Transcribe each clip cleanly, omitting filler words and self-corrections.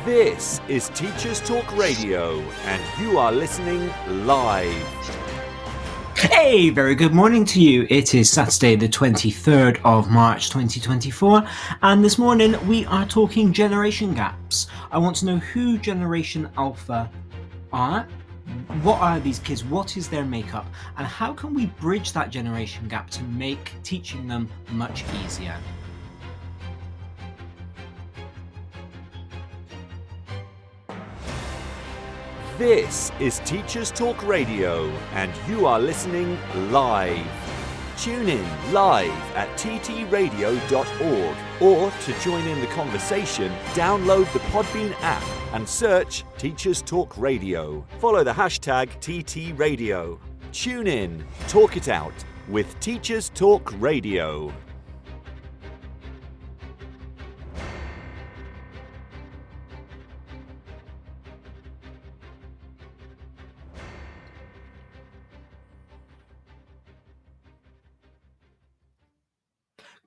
This is Teachers Talk Radio, and you are listening live. Hey, very good morning to you. It is Saturday, the 23rd of March 2024, and this morning we are talking generation gaps. I want to know who Generation Alpha are. What are these kids? What is their makeup? And how can we bridge that generation gap to make teaching them much easier? This is Teachers Talk Radio, and you are listening live. Tune in live at ttradio.org, or to join in the conversation, download the Podbean app and search Teachers Talk Radio. Follow the hashtag TTRadio. Tune in, talk it out with Teachers Talk Radio.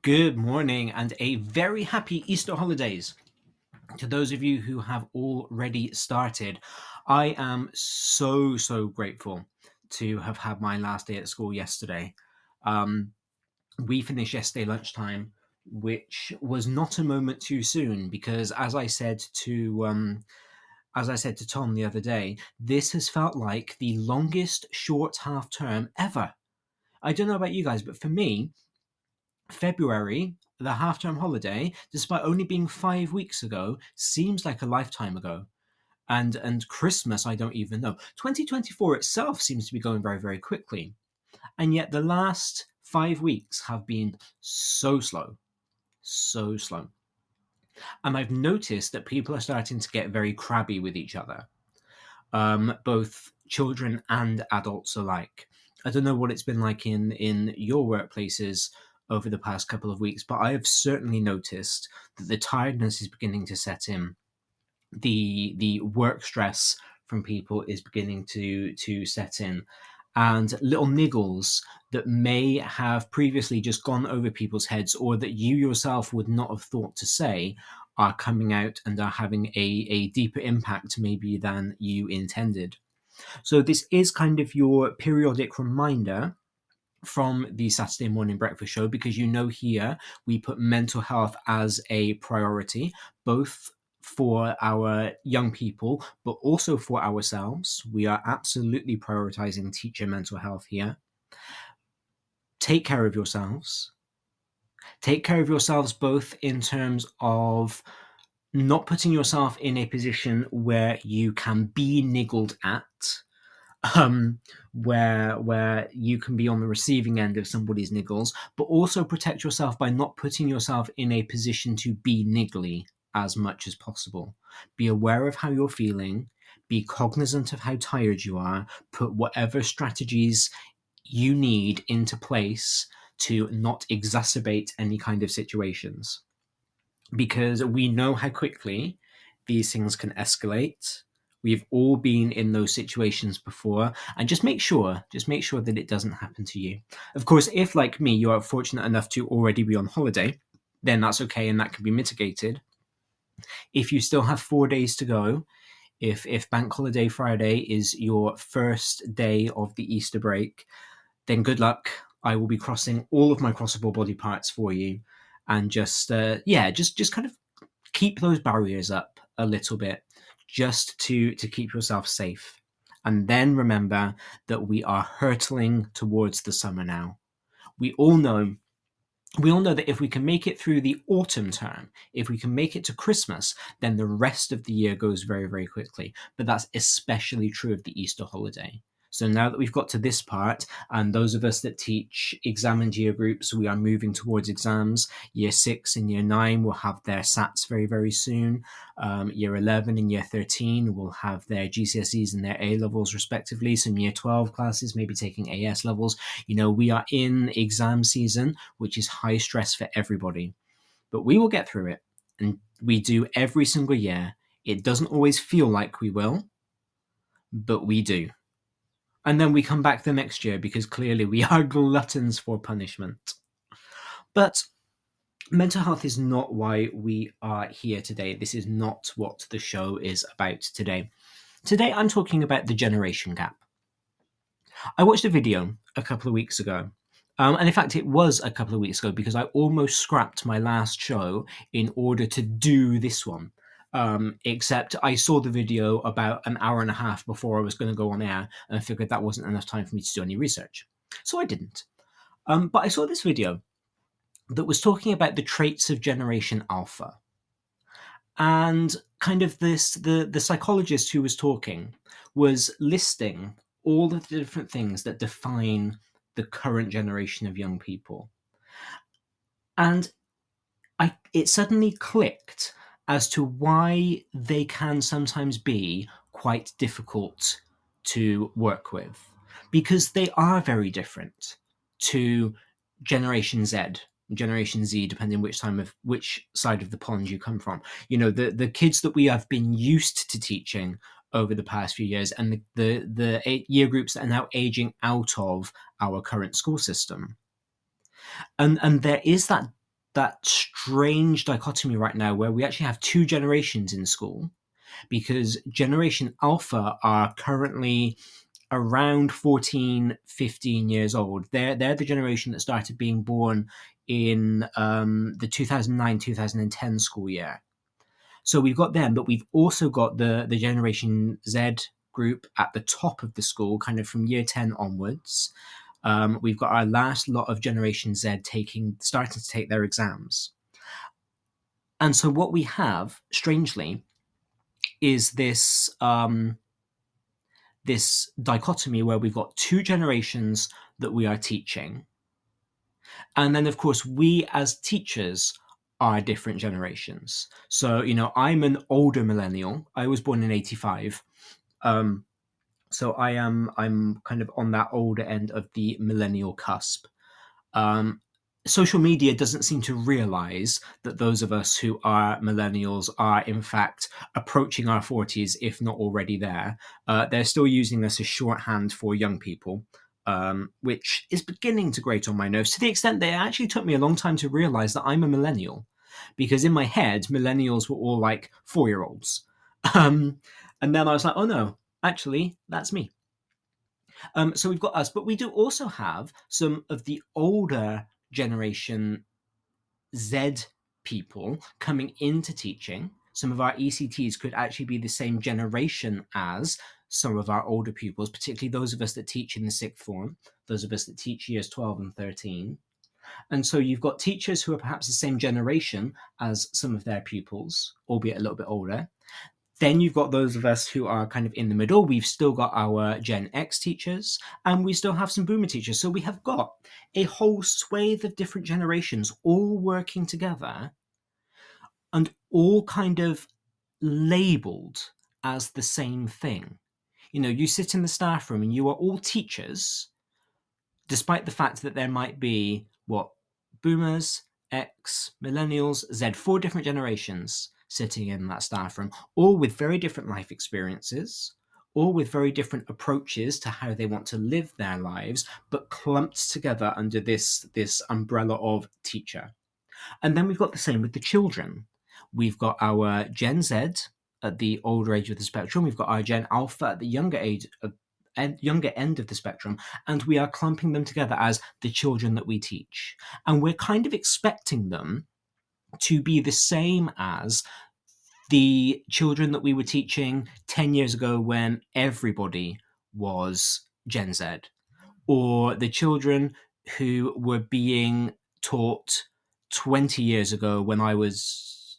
Good morning and a very happy Easter holidays to those of you who have already started. I am so grateful to have had my last day at school yesterday. We finished yesterday lunchtime, which was not a moment too soon, because as I said to Tom the other day, this has felt like the longest short half term ever. I don't know about you guys, but for me, February, the half-term holiday, despite only being 5 weeks ago, seems like a lifetime ago. And Christmas, I don't even know. 2024 itself seems to be going very, very quickly. And yet the last 5 weeks have been so slow. And I've noticed that people are starting to get very crabby with each other, both children and adults alike. I don't know what it's been like in your workplaces over the past couple of weeks, but I have certainly noticed that the tiredness is beginning to set in. The work stress from people is beginning to set in, and little niggles that may have previously just gone over people's heads, or that you yourself would not have thought to say, are coming out and are having a deeper impact maybe than you intended. So this is kind of your periodic reminder from the Saturday morning breakfast show, because here we put mental health as a priority, both for our young people, but also for ourselves. We are absolutely prioritizing teacher mental health here. Take care of yourselves. Take care of yourselves both in terms of not putting yourself in a position where you can be niggled at, where you can be on the receiving end of somebody's niggles, but also protect yourself by not putting yourself in a position to be niggly as much as possible. Be aware of how you're feeling, be cognizant of how tired you are, put whatever strategies you need into place to not exacerbate any kind of situations. Because we know how quickly these things can escalate. We've all been in those situations before, and just make sure that it doesn't happen to you. Of course, if, like me, you are fortunate enough to already be on holiday, then that's okay, and that can be mitigated. If you still have 4 days to go, if Bank Holiday Friday is your first day of the Easter break, then good luck. I will be crossing all of my crossable body parts for you, and just kind of keep those barriers up a little bit, just to keep yourself safe. And then remember that we are hurtling towards the summer now. We all know that if we can make it through the autumn term, if we can make it to Christmas, then the rest of the year goes very, very quickly. But that's especially true of the Easter holiday. So now that we've got to this part, and those of us that teach exam and year groups, we are moving towards exams. Year 6 and Year 9 will have their SATs very, very soon. Year 11 and Year 13 will have their GCSEs and their A-levels respectively. Some Year 12 classes may be taking AS levels. We are in exam season, which is high stress for everybody. But we will get through it, and we do every single year. It doesn't always feel like we will, but we do. And then we come back the next year, because clearly we are gluttons for punishment. But mental health is not why we are here today. This is not what the show is about today. Today, I'm talking about the generation gap. I watched a video a couple of weeks ago. And in fact, it was a couple of weeks ago because I almost scrapped my last show in order to do this one. Except I saw the video about an hour and a half before I was going to go on air and I figured that wasn't enough time for me to do any research. So I didn't. But I saw this video that was talking about the traits of Generation Alpha. And kind of the psychologist who was talking was listing all of the different things that define the current generation of young people. And it suddenly clicked as to why they can sometimes be quite difficult to work with, because they are very different to Generation Z, Generation Z, depending which side of the pond you come from. You know, the kids that we have been used to teaching over the past few years, and the year groups that are now aging out of our current school system. And there is that strange dichotomy right now where we actually have two generations in school, because Generation Alpha are currently around 14, 15 years old. They're the generation that started being born in the 2009-2010 school year. So we've got them, but we've also got the Generation Z group at the top of the school, kind of from year 10 onwards. We've got our last lot of Generation Z starting to take their exams. And so what we have, strangely, is this this dichotomy where we've got two generations that we are teaching. And then, of course, we as teachers are different generations. So, you know, I'm an older millennial. I was born in 85. So I'm kind of on that older end of the millennial cusp. Social media doesn't seem to realize that those of us who are millennials are in fact approaching our 40s, if not already there. They're still using us as shorthand for young people, which is beginning to grate on my nerves, to the extent that it actually took me a long time to realize that I'm a millennial, because in my head, millennials were all like 4-year-olds. And then I was like, oh no, actually, that's me. So we've got us, but we do also have some of the older Generation Z people coming into teaching. Some of our ECTs could actually be the same generation as some of our older pupils, particularly those of us that teach in the sixth form, those of us that teach years 12 and 13. And so you've got teachers who are perhaps the same generation as some of their pupils, albeit a little bit older. Then you've got those of us who are kind of in the middle. We've still got our Gen X teachers, and we still have some boomer teachers. So we have got a whole swathe of different generations all working together and all kind of labeled as the same thing. You know, you sit in the staff room and you are all teachers, despite the fact that there might be, boomers, X, millennials, Z, 4 different generations sitting in that staff room, all with very different life experiences, all with very different approaches to how they want to live their lives, but clumped together under this umbrella of teacher. And then we've got the same with the children. We've got our Gen Z at the older age of the spectrum. We've got our Gen Alpha at the younger end of the spectrum, and we are clumping them together as the children that we teach. And we're kind of expecting them to be the same as the children that we were teaching 10 years ago when everybody was Gen Z, or the children who were being taught 20 years ago when I was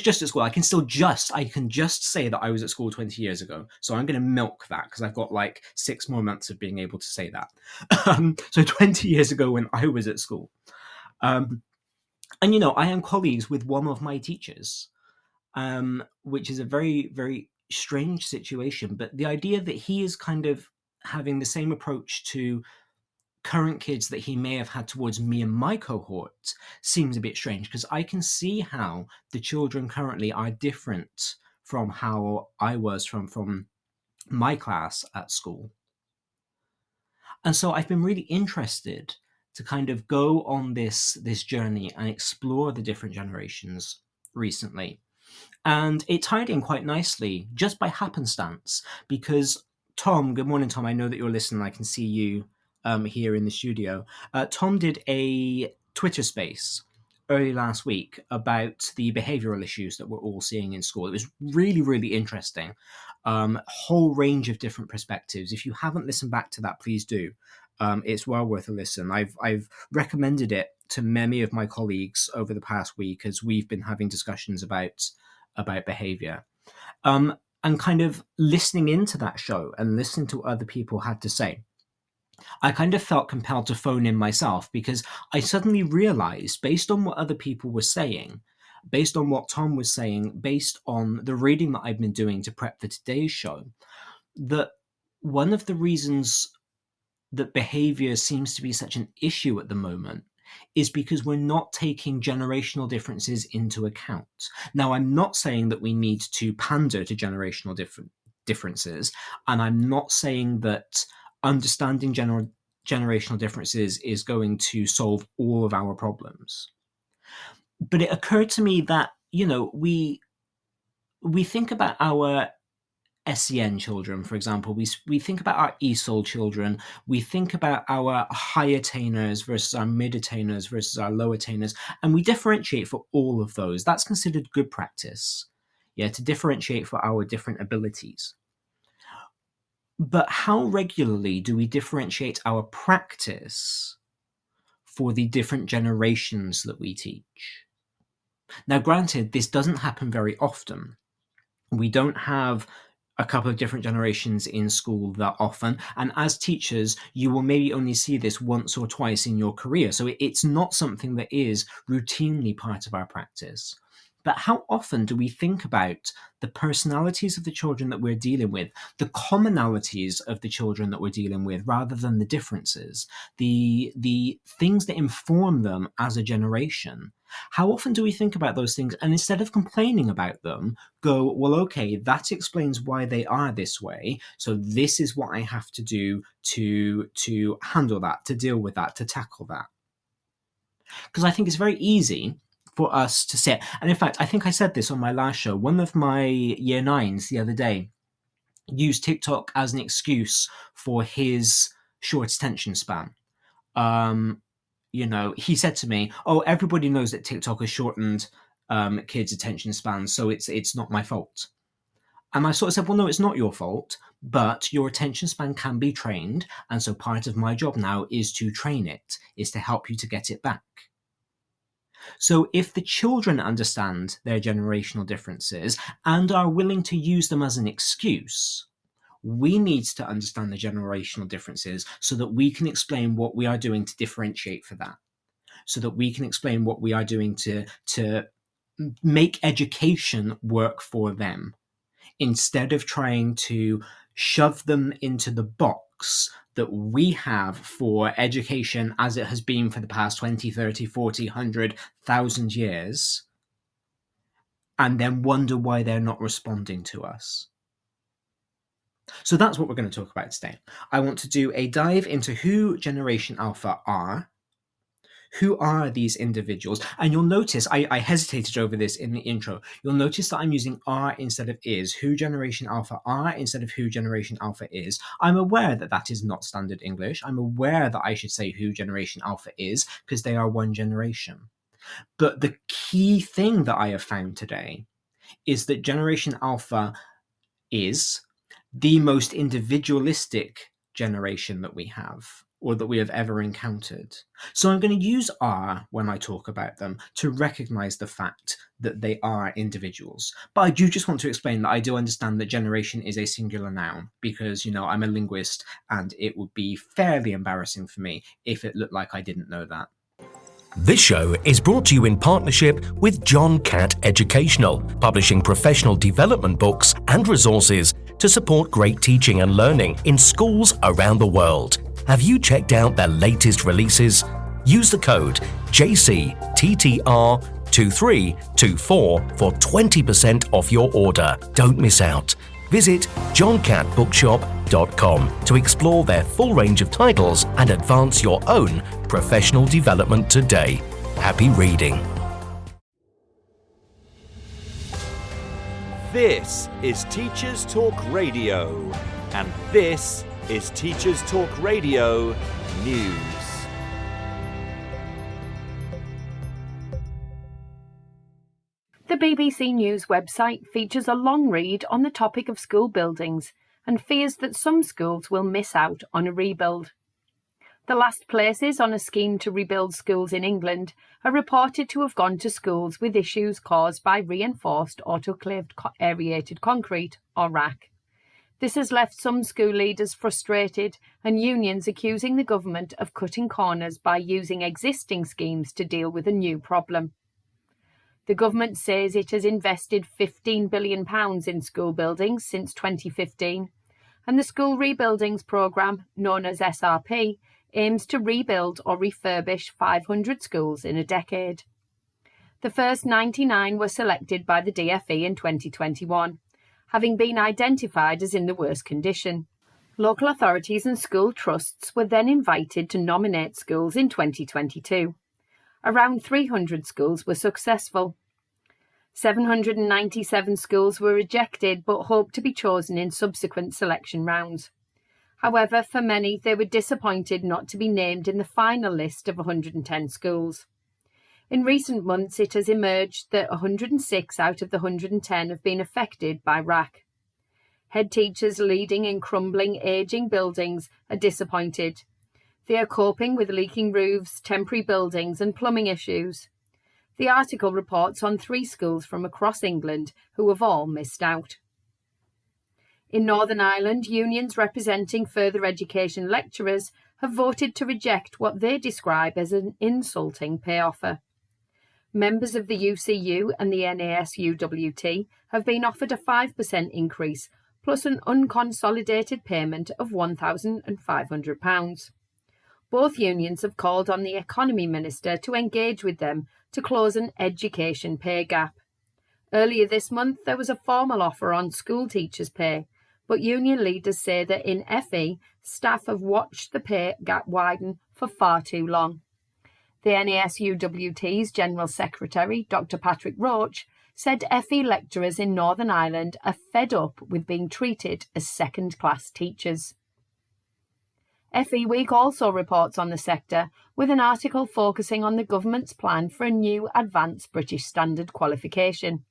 just at school. I can just say that I was at school 20 years ago. So I'm going to milk that because I've got like 6 more months of being able to say that. So 20 years ago when I was at school. And, you know, I am colleagues with one of my teachers, which is a very, very strange situation. But the idea that he is kind of having the same approach to current kids that he may have had towards me and my cohort seems a bit strange, because I can see how the children currently are different from how I was from my class at school. And so I've been really interested to kind of go on this journey and explore the different generations recently. And it tied in quite nicely just by happenstance, because Tom, good morning, Tom. I know that you're listening. I can see you here in the studio. Tom did a Twitter space early last week about the behavioral issues that we're all seeing in school. It was really, really interesting. Whole range of different perspectives. If you haven't listened back to that, please do. It's well worth a listen. I've recommended it to many of my colleagues over the past week as we've been having discussions about behavior. And kind of listening into that show and listening to what other people had to say, I kind of felt compelled to phone in myself, because I suddenly realized, based on what other people were saying, based on what Tom was saying, based on the reading that I've been doing to prep for today's show, that one of the reasons that behavior seems to be such an issue at the moment is because we're not taking generational differences into account. Now, I'm not saying that we need to pander to generational differences, and I'm not saying that understanding generational differences is going to solve all of our problems. But it occurred to me that, we think about our SEN children, for example. We think about our ESOL children. We think about our high attainers versus our mid attainers versus our low attainers, and we differentiate for all of those. That's considered good practice, to differentiate for our different abilities. But how regularly do we differentiate our practice for the different generations that we teach? Now, granted, this doesn't happen very often. We don't have a couple of different generations in school that often. And as teachers, you will maybe only see this once or twice in your career. So it's not something that is routinely part of our practice. But how often do we think about the personalities of the children that we're dealing with, the commonalities of the children that we're dealing with, rather than the differences, the things that inform them as a generation? How often do we think about those things, and instead of complaining about them, go, well, okay, that explains why they are this way, so this is what I have to do to handle that, to deal with that, to tackle that? Because I think it's very easy for us to say, and in fact, I think I said this on my last show, one of my year 9s the other day used TikTok as an excuse for his short attention span. He said to me, oh, everybody knows that TikTok has shortened kids' attention spans, so it's not my fault. And I sort of said, well, no, it's not your fault, but your attention span can be trained, and so part of my job now is to train it, is to help you to get it back. So if the children understand their generational differences and are willing to use them as an excuse, we need to understand the generational differences so that we can explain what we are doing to differentiate for that, so that we can explain what we are doing to make education work for them, instead of trying to shove them into the box that we have for education as it has been for the past 20, 30, 40, 100, 1,000 years, and then wonder why they're not responding to us. So that's what we're going to talk about today. I want to do a dive into who Generation Alpha are. Who are these individuals? And you'll notice, I hesitated over this in the intro. You'll notice that I'm using are instead of is. Who Generation Alpha are instead of who Generation Alpha is. I'm aware that that is not standard English. I'm aware that I should say who Generation Alpha is, because they are one generation. But the key thing that I have found today is that Generation Alpha is the most individualistic generation that we have, or that we have ever encountered. So I'm going to use are when I talk about them to recognize the fact that they are individuals. But I do just want to explain that I do understand that generation is a singular noun, because, I'm a linguist and it would be fairly embarrassing for me if it looked like I didn't know that. This show is brought to you in partnership with John Catt Educational, publishing professional development books and resources to support great teaching and learning in schools around the world. Have you checked out their latest releases? Use the code JCTTR2324 for 20% off your order. Don't miss out. Visit johncatbookshop.com to explore their full range of titles and advance your own professional development today. Happy reading. This is Teachers Talk Radio, and this is Teachers Talk Radio News. The BBC News website features a long read on the topic of school buildings and fears that some schools will miss out on a rebuild. The last places on a scheme to rebuild schools in England are reported to have gone to schools with issues caused by reinforced autoclaved aerated concrete, or RAC. This has left some school leaders frustrated and unions accusing the government of cutting corners by using existing schemes to deal with a new problem. The government says it has invested £15 billion in school buildings since 2015, and the School Rebuildings Programme, known as SRP, aims to rebuild or refurbish 500 schools in a decade. The first 99 were selected by the DfE in 2021, having been identified as in the worst condition. Local authorities and school trusts were then invited to nominate schools in 2022. Around 300 schools were successful. 797 schools were rejected but hoped to be chosen in subsequent selection rounds. However, for many, they were disappointed not to be named in the final list of 110 schools. In recent months, it has emerged that 106 out of the 110 have been affected by RAC. Head teachers leading in crumbling, ageing buildings are disappointed. They are coping with leaking roofs, temporary buildings and plumbing issues. The article reports on 3 schools from across England who have all missed out. In Northern Ireland, unions representing further education lecturers have voted to reject what they describe as an insulting pay offer. Members of the UCU and the NASUWT have been offered a 5% increase plus an unconsolidated payment of £1,500. Both unions have called on the Economy Minister to engage with them to close an education pay gap. Earlier this month, there was a formal offer on school teachers' pay, but union leaders say that in FE, staff have watched the pay gap widen for far too long. The NASUWT's General Secretary, Dr Patrick Roach, said FE lecturers in Northern Ireland are fed up with being treated as second-class teachers. FE Week also reports on the sector with an article focusing on the government's plan for a new Advanced British Standard qualification.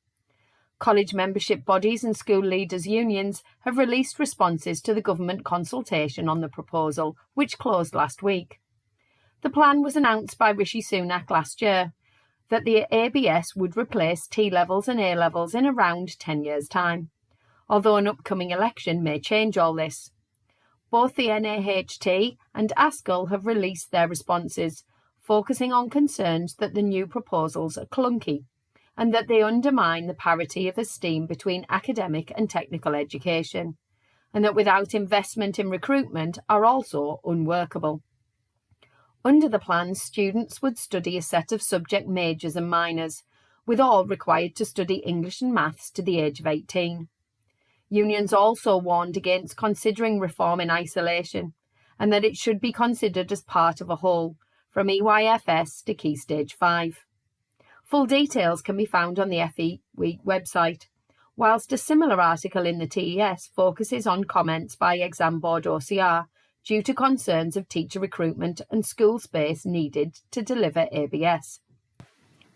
College membership bodies and school leaders' unions have released responses to the government consultation on the proposal, which closed last week. The plan was announced by Rishi Sunak last year, that the ABS would replace T-levels and A-levels in around 10 years' time, although an upcoming election may change all this. Both the NAHT and ASCL have released their responses, focusing on concerns that the new proposals are clunky and that they undermine the parity of esteem between academic and technical education, and that without investment in recruitment are also unworkable. Under the plan, students would study a set of subject majors and minors, with all required to study English and maths to the age of 18. Unions also warned against considering reform in isolation, and that it should be considered as part of a whole, from EYFS to Key Stage 5. Full details can be found on the FE Week website, whilst a similar article in the TES focuses on comments by Exam Board OCR due to concerns of teacher recruitment and school space needed to deliver ABS.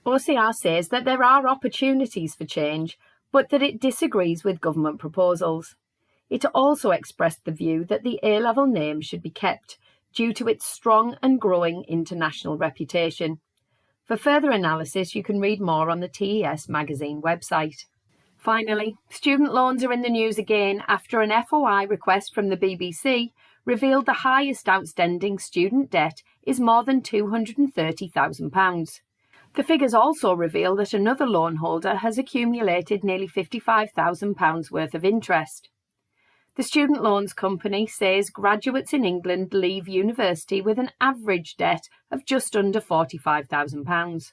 OCR says that there are opportunities for change, but that it disagrees with government proposals. It also expressed the view that the A-level name should be kept due to its strong and growing international reputation. For further analysis, you can read more on the TES magazine website. Finally, student loans are in the news again after an FOI request from the BBC revealed the highest outstanding student debt is more than £230,000. The figures also reveal that another loan holder has accumulated nearly £55,000 worth of interest. The student loans company says graduates in England leave university with an average debt of just under £45,000.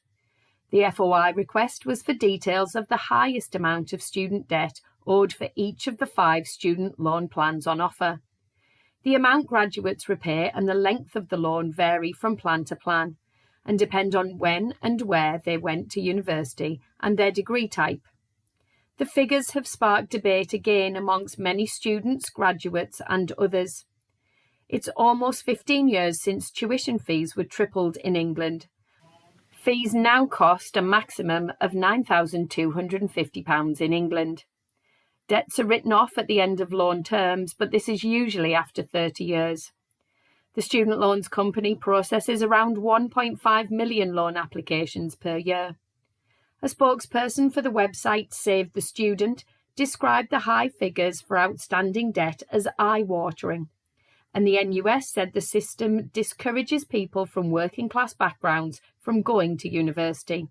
The FOI request was for details of the highest amount of student debt owed for each of the 5 student loan plans on offer. The amount graduates repay and the length of the loan vary from plan to plan and depend on when and where they went to university and their degree type. The figures have sparked debate again amongst many students, graduates and others. It's almost 15 years since tuition fees were tripled in England. Fees now cost a maximum of £9,250 in England. Debts are written off at the end of loan terms, but this is usually after 30 years. The Student Loans Company processes around 1.5 million loan applications per year. A spokesperson for the website Save the Student described the high figures for outstanding debt as eye-watering, and the NUS said the system discourages people from working-class backgrounds from going to university.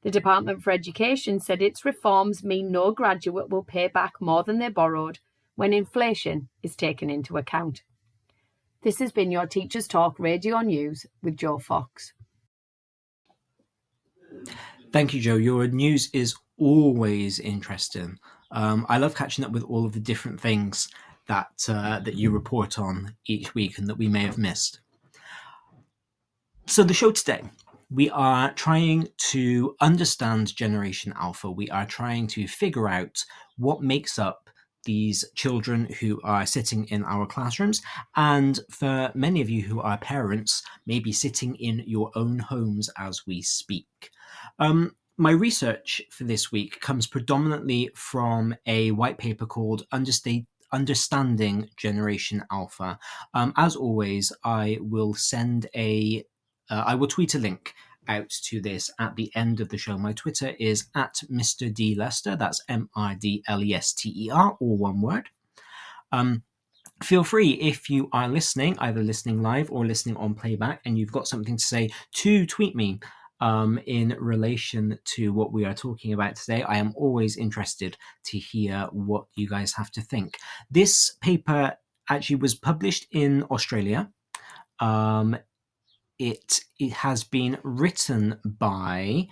The Department for Education said its reforms mean no graduate will pay back more than they borrowed when inflation is taken into account. This has been your Teachers Talk Radio News with Joe Fox. Thank you, Joe. Your news is always interesting. I love catching up with all of the different things that you report on each week and that we may have missed. So the show today, we are trying to understand Generation Alpha. We are trying to figure out what makes up these children who are sitting in our classrooms, and for many of you who are parents, maybe sitting in your own homes as we speak. My research for this week comes predominantly from a white paper called Understanding Generation Alpha. As always, I will I will tweet a link out to this at the end of the show. My Twitter is at Mr. D. Lester. That's MIDLESTER, all one word. Feel free, if you are listening, either listening live or listening on playback, and you've got something to say, to tweet me in relation to what we are talking about today. I am always interested to hear what you guys have to think. This paper actually was published in Australia. It has been written by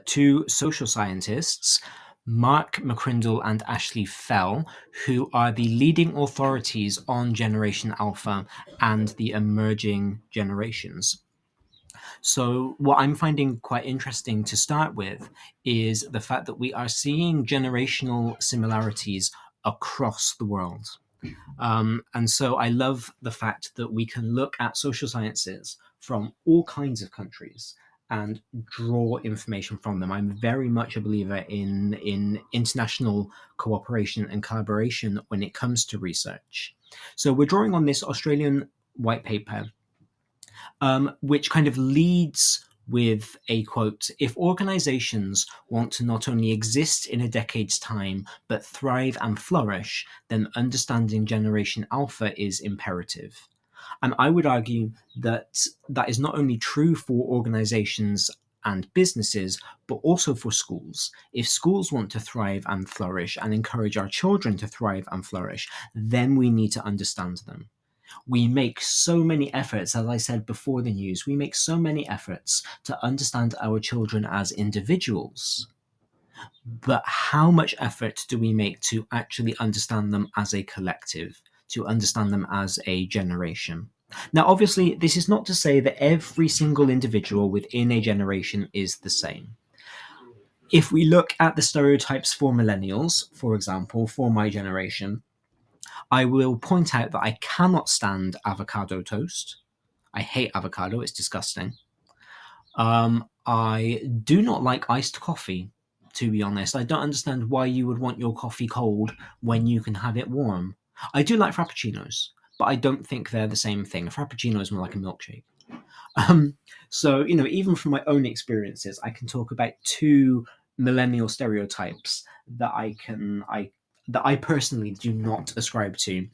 2 social scientists, Mark McCrindle and Ashley Fell, who are the leading authorities on Generation Alpha and the emerging generations. So what I'm finding quite interesting to start with is the fact that we are seeing generational similarities across the world. And so I love the fact that we can look at social sciences from all kinds of countries and draw information from them. I'm very much a believer in international cooperation and collaboration when it comes to research. So we're drawing on this Australian white paper, which kind of leads with a quote: "If organizations want to not only exist in a decade's time, but thrive and flourish, then understanding Generation Alpha is imperative." And I would argue that that is not only true for organizations and businesses, but also for schools. If schools want to thrive and flourish and encourage our children to thrive and flourish, then we need to understand them. We make so many efforts, as I said before the news, we make so many efforts to understand our children as individuals. But how much effort do we make to actually understand them as a collective, to understand them as a generation? Now, obviously, this is not to say that every single individual within a generation is the same. If we look at the stereotypes for millennials, for example, for my generation, I will point out that I cannot stand avocado toast. I hate avocado, it's disgusting. I do not like iced coffee, to be honest. I don't understand why you would want your coffee cold when you can have it warm. I do like frappuccinos, but I don't think they're the same thing. A frappuccino is more like a milkshake. So, even from my own experiences, I can talk about 2 millennial stereotypes that I personally do not ascribe to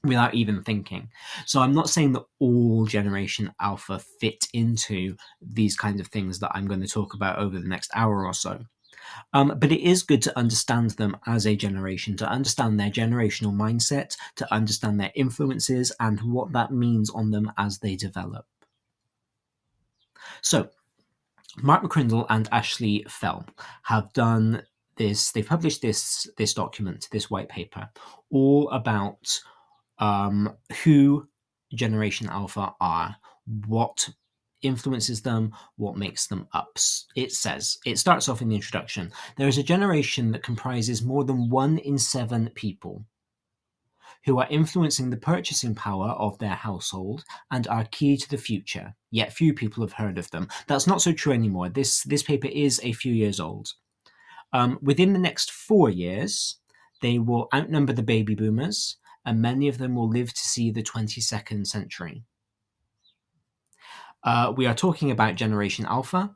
without even thinking. So I'm not saying that all Generation Alpha fit into these kinds of things that I'm going to talk about over the next hour or so. But it is good to understand them as a generation, to understand their generational mindset, to understand their influences and what that means on them as they develop. So, Mark McCrindle and Ashley Fell have done they've published this document, this white paper, all about who Generation Alpha are, what influences them, what makes them up. It starts off in the introduction. There is a generation that comprises more than 1 in 7 people who are influencing the purchasing power of their household and are key to the future, yet few people have heard of them. That's not so true anymore. This paper is a few years old. Within the next 4 years, they will outnumber the baby boomers, and many of them will live to see the 22nd century. We are talking about Generation Alpha,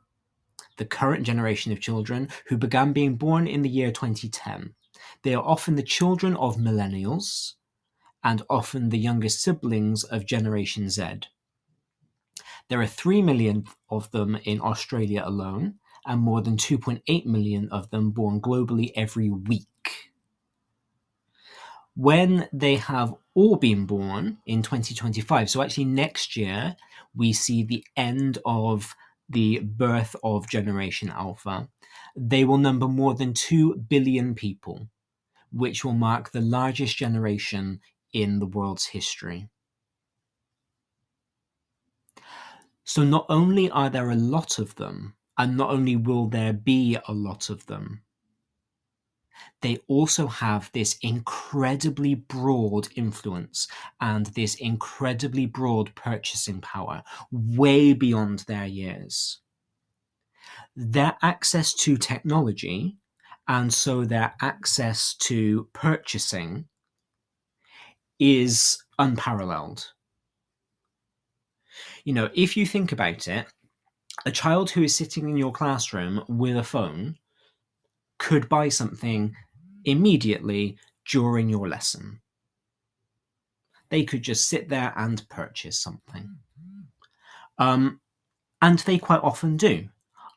the current generation of children who began being born in the year 2010. They are often the children of millennials and often the youngest siblings of Generation Z. There are 3 million of them in Australia alone, and more than 2.8 million of them born globally every week. When they have all been born in 2025, so actually next year, we see the end of the birth of Generation Alpha, they will number more than 2 billion people, which will mark the largest generation in the world's history. So not only are there a lot of them, and not only will there be a lot of them, they also have this incredibly broad influence and this incredibly broad purchasing power, way beyond their years. Their access to technology, and so their access to purchasing, is unparalleled. If you think about it, a child who is sitting in your classroom with a phone could buy something immediately during your lesson. They could just sit there and purchase something. And they quite often do.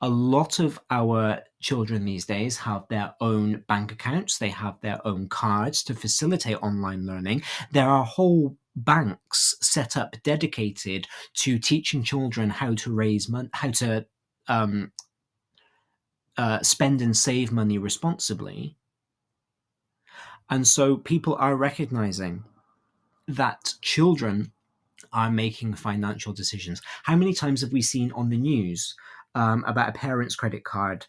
A lot of our children these days have their own bank accounts. They have their own cards to facilitate online learning. There are whole banks set up dedicated to teaching children how to raise money, how to spend and save money responsibly. And so people are recognizing that children are making financial decisions. How many times have we seen on the news about a parent's credit card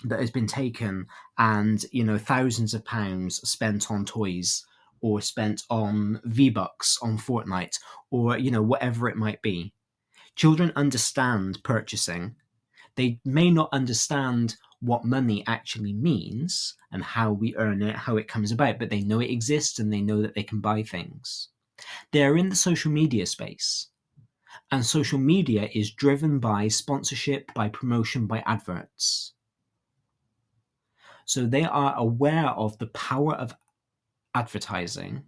that has been taken and, thousands of pounds spent on toys or spent on V-Bucks on Fortnite or, whatever it might be? Children understand purchasing. They may not understand what money actually means and how we earn it, how it comes about, but they know it exists and they know that they can buy things. They're in the social media space, and social media is driven by sponsorship, by promotion, by adverts. So they are aware of the power of advertising,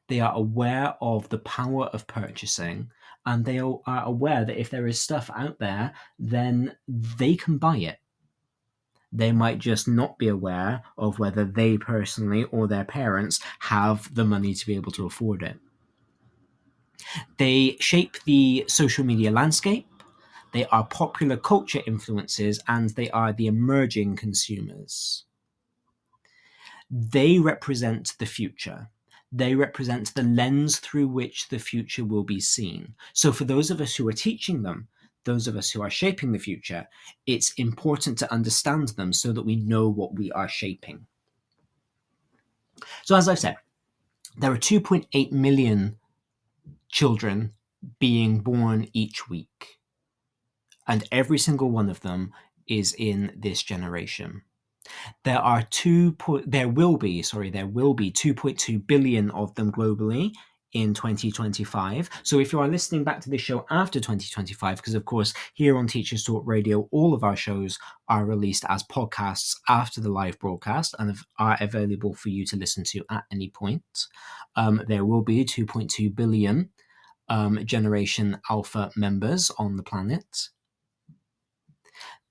they are aware of the power of purchasing, and they are aware that if there is stuff out there, then they can buy it. They might just not be aware of whether they personally or their parents have the money to be able to afford it. They shape the social media landscape, they are popular culture influences, and they are the emerging consumers. They represent the future. They represent the lens through which the future will be seen. So for those of us who are teaching them, those of us who are shaping the future, it's important to understand them so that we know what we are shaping. So as I've said, there are 2.8 million children being born each week, and every single one of them is in this generation. There will be 2.2 billion of them globally in 2025. So if you are listening back to this show after 2025, because of course here on Teachers Talk Radio, all of our shows are released as podcasts after the live broadcast and are available for you to listen to at any point. There will be 2.2 billion Generation Alpha members on the planet.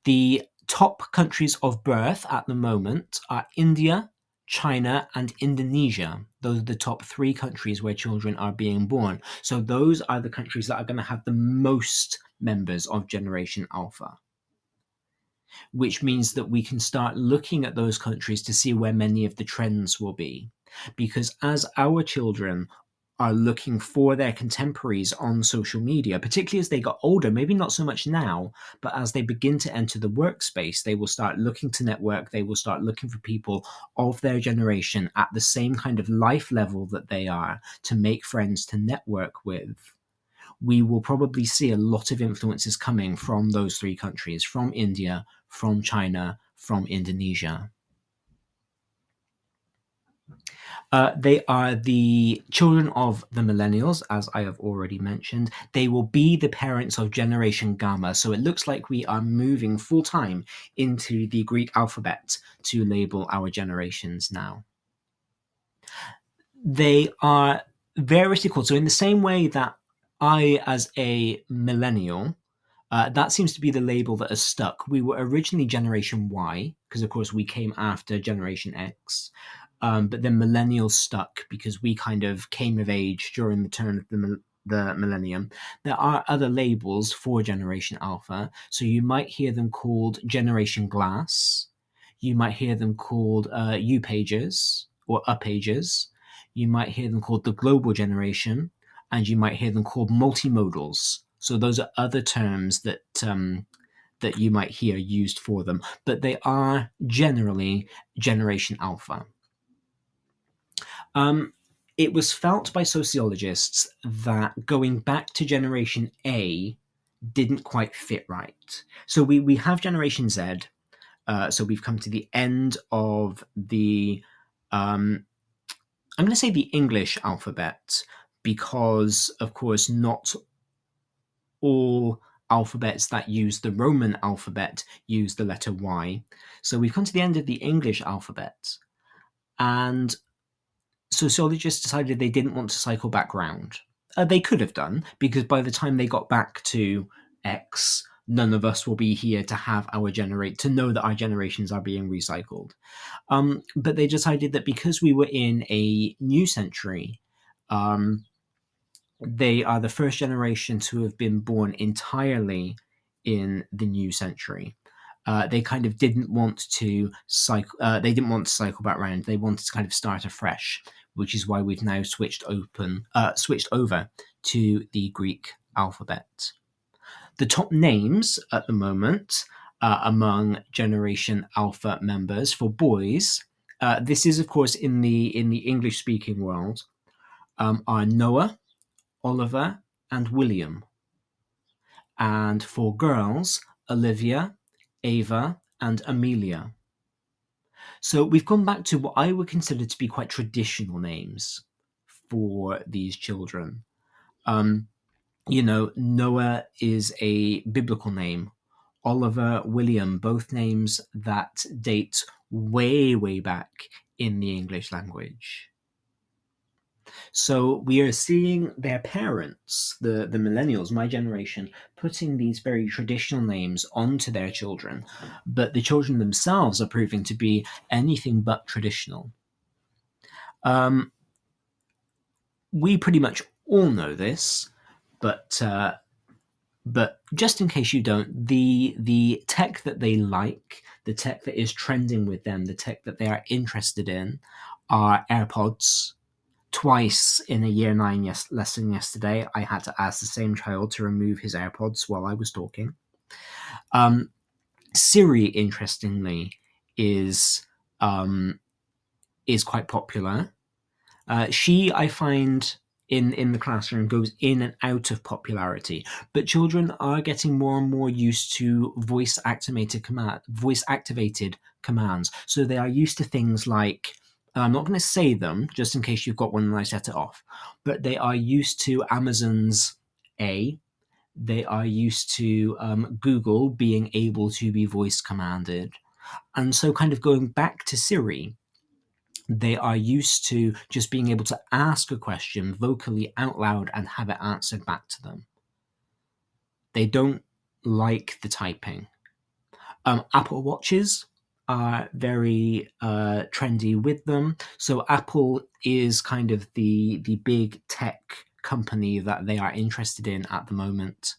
The top countries of birth at the moment are India, China, and Indonesia. Those are the top 3 countries where children are being born. So those are the countries that are going to have the most members of Generation Alpha. which means that we can start looking at those countries to see where many of the trends will be. Because as our children are looking for their contemporaries on social media, particularly as they got older, maybe not so much now, but as they begin to enter the workspace, they will start looking to network, they will start looking for people of their generation at the same kind of life level that they are to make friends, to network with. We will probably see a lot of influences coming from those three countries, from India, from China, from Indonesia. They are the children of the millennials, as I have already mentioned. They will be the parents of Generation Gamma. So it looks like we are moving full time into the Greek alphabet to label our generations now. They are variously called. So in the same way that I, as a millennial, that seems to be the label that has stuck. We were originally Generation Y, because of course we came after Generation X. But then millennials stuck because we kind of came of age during the turn of the millennium. There are other labels for Generation Alpha. So you might hear them called Generation Glass. You might hear them called U-Pages or Up-Ages. You might hear them called the Global Generation. And you might hear them called multimodals. So those are other terms that that you might hear used for them. But they are generally Generation Alpha. It was felt by sociologists that going back to Generation A didn't quite fit right. So we have Generation Z. So we've come to the end of the, I'm going to say the English alphabet, because, of course, not all alphabets that use the Roman alphabet use the letter Y. So we've come to the end of the English alphabet. And sociologists decided they didn't want to cycle back round. They could have done, because by the time they got back to X, none of us will be here to have to know that our generations are being recycled. But they decided that because we were in a new century, they are the first generation to have been born entirely in the new century. They kind of didn't want to cycle. They didn't want to cycle back round. They wanted to kind of start afresh, which is why we've now switched over to the Greek alphabet. The top names at the moment among Generation Alpha members for boys, this is of course in the English-speaking world, are Noah, Oliver, and William. And for girls, Olivia, Ava, and Amelia. So we've gone back to what I would consider to be quite traditional names for these children. Noah is a biblical name. Oliver, William, both names that date way, way back in the English language. So we are seeing their parents, the millennials, my generation, putting these very traditional names onto their children, but the children themselves are proving to be anything but traditional. We pretty much all know this, but just in case you don't, the tech that they like, the tech that is trending with them, the tech that they are interested in, are AirPods. Twice in a year 9 lesson yesterday, I had to ask the same child to remove his AirPods while I was talking. Siri, interestingly, is quite popular. She, I find, in the classroom goes in and out of popularity, but children are getting more and more used to voice activated commands. So they are used to things like, I'm not going to say them just in case you've got one and I set it off, but they are used to Amazon's A. They are used to Google being able to be voice commanded. And so kind of going back to Siri, they are used to just being able to ask a question vocally out loud and have it answered back to them. They don't like the typing. Apple Watches are very trendy with them. So Apple is kind of the big tech company that they are interested in at the moment.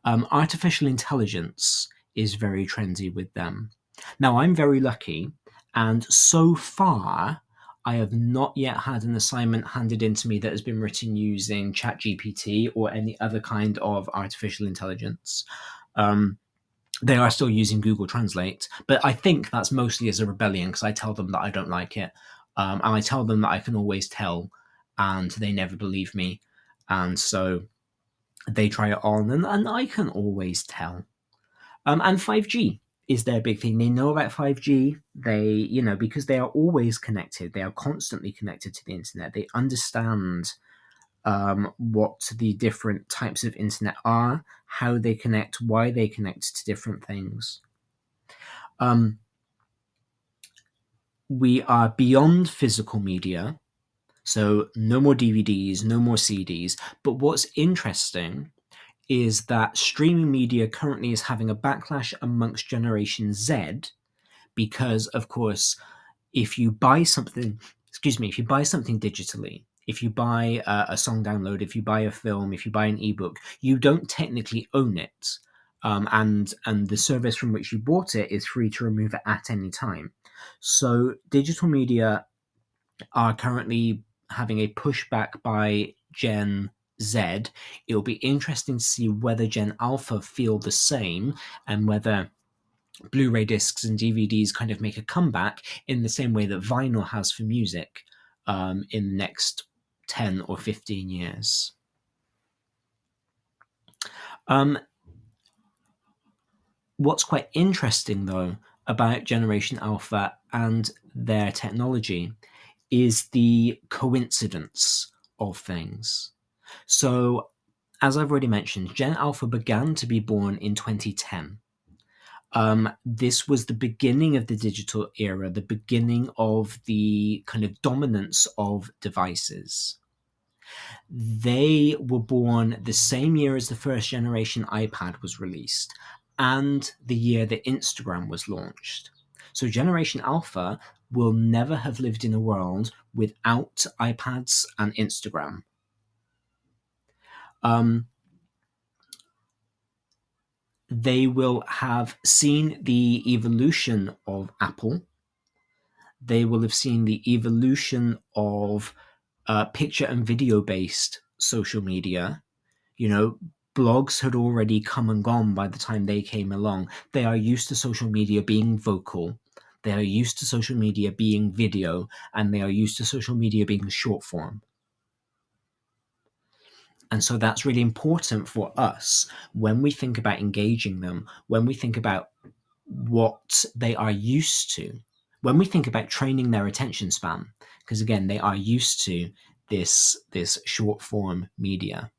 Artificial intelligence is very trendy with them. Now, I'm very lucky, and so far, I have not yet had an assignment handed in to me that has been written using ChatGPT or any other kind of artificial intelligence. They are still using Google Translate, but I think that's mostly as a rebellion because I tell them that I don't like it. And I tell them that I can always tell, and they never believe me. And so they try it on, and I can always tell. And 5G is their big thing. They know about 5G. They, because they are always connected, they are constantly connected to the internet. They understand what the different types of internet are, how they connect, why they connect to different things. We are beyond physical media, so no more DVDs, no more CDs. But what's interesting is that streaming media currently is having a backlash amongst Generation Z because, of course, if you buy something digitally, if you buy a song download, if you buy a film, if you buy an ebook, you don't technically own it. And the service from which you bought it is free to remove it at any time. So digital media are currently having a pushback by Gen Z. It'll be interesting to see whether Gen Alpha feel the same and whether Blu-ray discs and DVDs kind of make a comeback in the same way that vinyl has for music in the next 10 or 15 years. What's quite interesting, though, about Generation Alpha and their technology is the coincidence of things. So, as I've already mentioned, Gen Alpha began to be born in 2010. This was the beginning of the digital era, the beginning of the kind of dominance of devices. They were born the same year as the first generation iPad was released and the year that Instagram was launched. So Generation Alpha will never have lived in a world without iPads and Instagram. They will have seen the evolution of Apple. They will have seen the evolution of picture and video based social media. Blogs had already come and gone by the time they came along. They are used to social media being vocal. They are used to social media being video, and they are used to social media being short form. And so that's really important for us when we think about engaging them, when we think about what they are used to, when we think about training their attention span, because again, they are used to this short form media.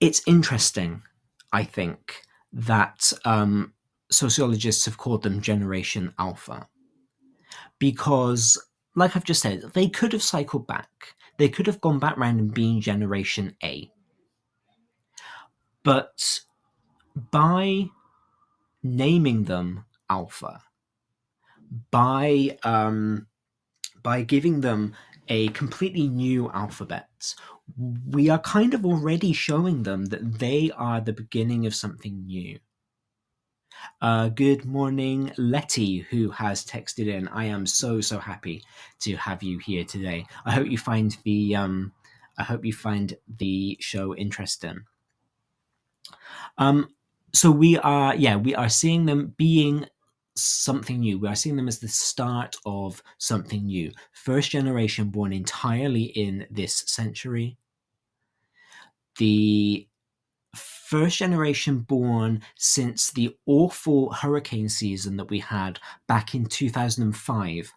It's interesting, I think, that sociologists have called them Generation Alpha, because, like I've just said, they could have cycled back. They could have gone back round and been Generation A. But by naming them Alpha, by giving them a completely new alphabet, we are kind of already showing them that they are the beginning of something new. Good morning, Letty, who has texted in. I am so happy to have you here today. I hope you find the show interesting. So we are seeing them being something new. We are seeing them as the start of something new. First generation born entirely in this century. The first generation born since the awful hurricane season that we had back in 2005.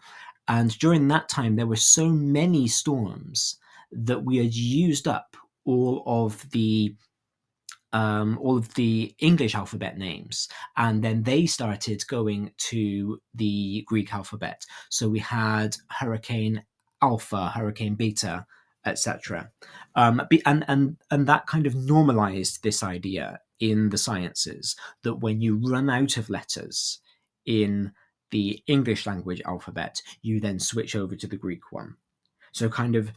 And during that time, there were so many storms that we had used up all of the English alphabet names, and then they started going to the Greek alphabet. So we had Hurricane Alpha, Hurricane Beta, etc. And that kind of normalized this idea in the sciences that when you run out of letters in the English language alphabet, you then switch over to the Greek one. So kind of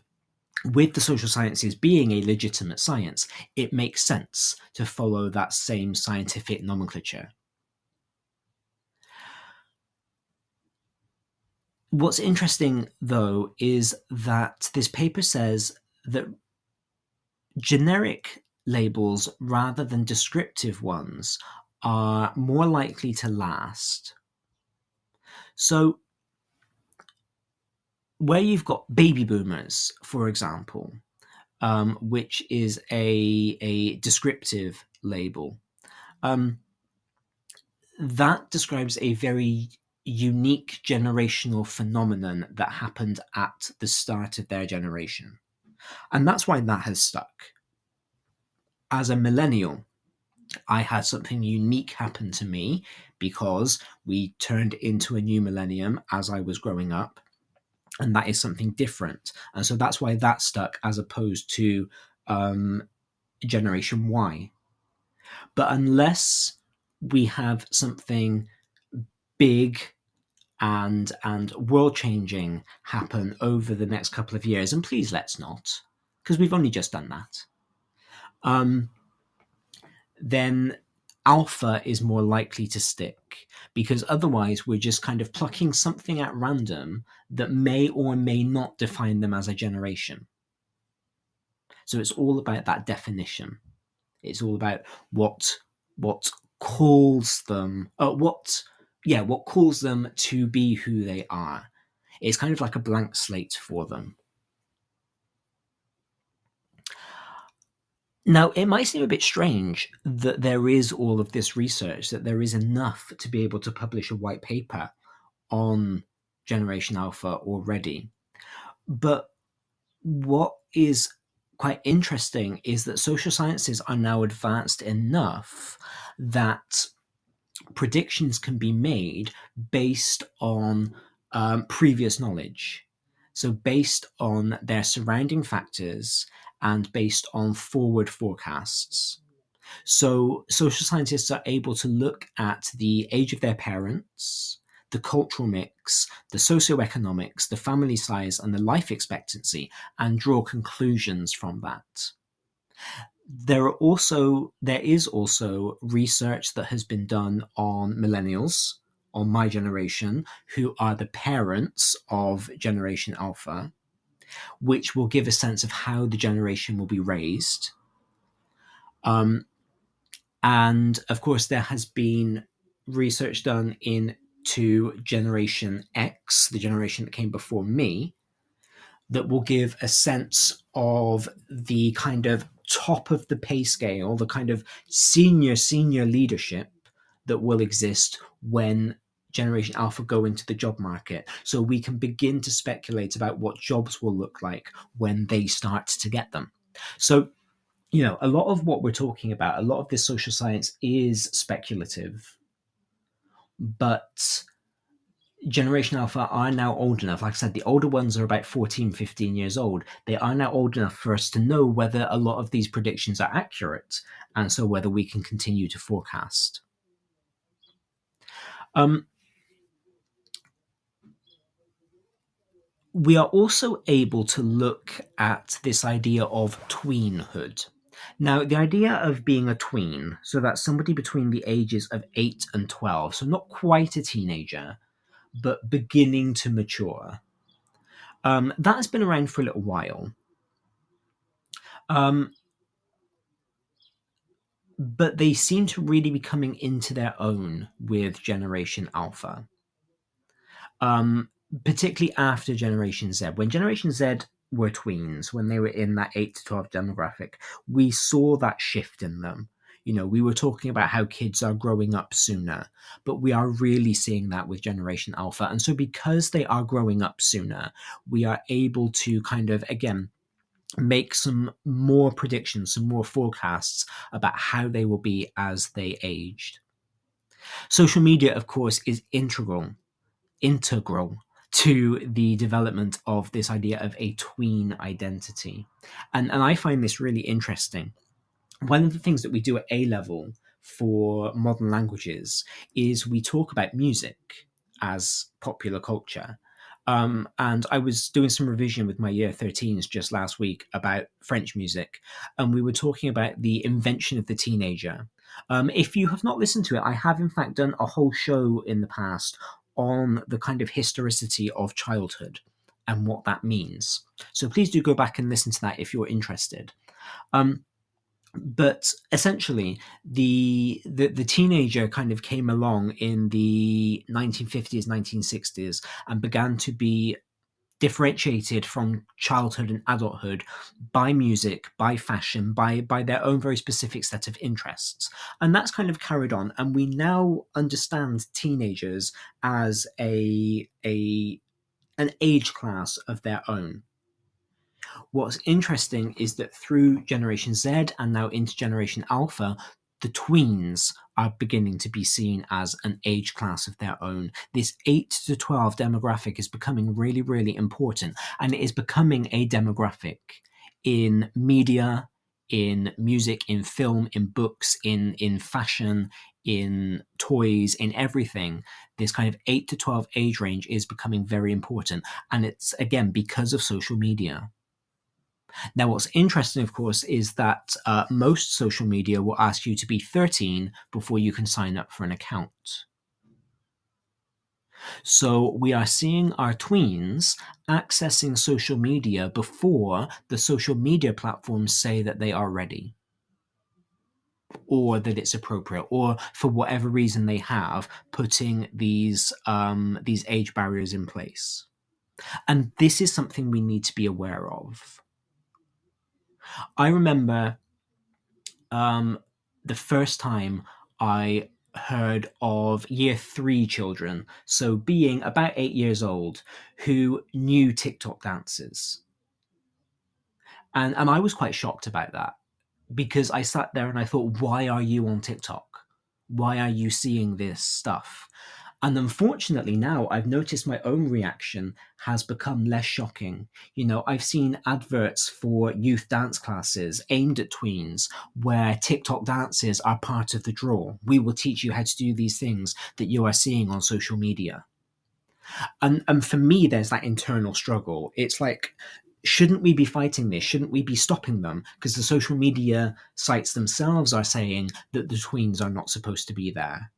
with the social sciences being a legitimate science, it makes sense to follow that same scientific nomenclature. What's interesting, though, is that this paper says that generic labels rather than descriptive ones are more likely to last. So where you've got baby boomers, for example, which is a descriptive label, that describes a very unique generational phenomenon that happened at the start of their generation. And that's why that has stuck. As a millennial, I had something unique happen to me because we turned into a new millennium as I was growing up. And that is something different. And so that's why that stuck as opposed to Generation Y. But unless we have something big and world-changing happen over the next couple of years, and please let's not, because we've only just done that, then alpha is more likely to stick, because otherwise we're just kind of plucking something at random that may or may not define them as a generation. So it's all about that definition. It's all about what calls them, what calls them to be who they are. It's kind of like a blank slate for them. Now, it might seem a bit strange that there is all of this research, that there is enough to be able to publish a white paper on Generation Alpha already. But what is quite interesting is that social sciences are now advanced enough that predictions can be made based on previous knowledge. So based on their surrounding factors and based on forward forecasts. So social scientists are able to look at the age of their parents, the cultural mix, the socioeconomics, the family size, and the life expectancy, and draw conclusions from that. There is also research that has been done on millennials, on my generation, who are the parents of Generation Alpha, which will give a sense of how the generation will be raised. And of course, there has been research done into Generation X, the generation that came before me, that will give a sense of the kind of top of the pay scale, the kind of senior leadership that will exist when Generation Alpha go into the job market. So we can begin to speculate about what jobs will look like when they start to get them. So, a lot of what we're talking about, a lot of this social science is speculative, but Generation Alpha are now old enough. Like I said, the older ones are about 14, 15 years old. They are now old enough for us to know whether a lot of these predictions are accurate, and so whether we can continue to forecast. We are also able to look at this idea of tweenhood. Now, the idea of being a tween, so that's somebody between the ages of 8 and 12, so not quite a teenager, but beginning to mature. That has been around for a little while. But they seem to really be coming into their own with Generation Alpha. Particularly after Generation Z. When Generation Z were tweens, when they were in that 8 to 12 demographic, we saw that shift in them. We were talking about how kids are growing up sooner, but we are really seeing that with Generation Alpha. And so because they are growing up sooner, we are able to kind of, again, make some more predictions, some more forecasts about how they will be as they aged. Social media, of course, is integral to the development of this idea of a tween identity. And I find this really interesting. One of the things that we do at A-level for modern languages is we talk about music as popular culture. And I was doing some revision with my year 13s just last week about French music, and we were talking about the invention of the teenager. If you have not listened to it, I have in fact done a whole show in the past on the kind of historicity of childhood and what that means. So please do go back and listen to that if you're interested. But essentially, the teenager kind of came along in the 1950s, 1960s, and began to be differentiated from childhood and adulthood by music, by fashion, by their own very specific set of interests. And that's kind of carried on. And we now understand teenagers as an age class of their own. What's interesting is that through Generation Z and now into Generation Alpha, the tweens are beginning to be seen as an age class of their own. This 8 to 12 demographic is becoming really, really important, and it is becoming a demographic in media, in music, in film, in books, in fashion, in toys, in everything. This kind of 8 to 12 age range is becoming very important, and it's, again, because of social media. Now, what's interesting, of course, is that most social media will ask you to be 13 before you can sign up for an account. So we are seeing our tweens accessing social media before the social media platforms say that they are ready, or that it's appropriate, or for whatever reason they have, putting these age barriers in place. And this is something we need to be aware of. I remember the first time I heard of year 3 children, so being about 8 years old, who knew TikTok dances. And I was quite shocked about that, because I sat there and I thought, why are you on TikTok? Why are you seeing this stuff? And unfortunately now I've noticed my own reaction has become less shocking. You know, I've seen adverts for youth dance classes aimed at tweens where TikTok dances are part of the draw. We will teach you how to do these things that you are seeing on social media. And for me, there's that internal struggle. It's like, shouldn't we be fighting this? Shouldn't we be stopping them? Because the social media sites themselves are saying that the tweens are not supposed to be there.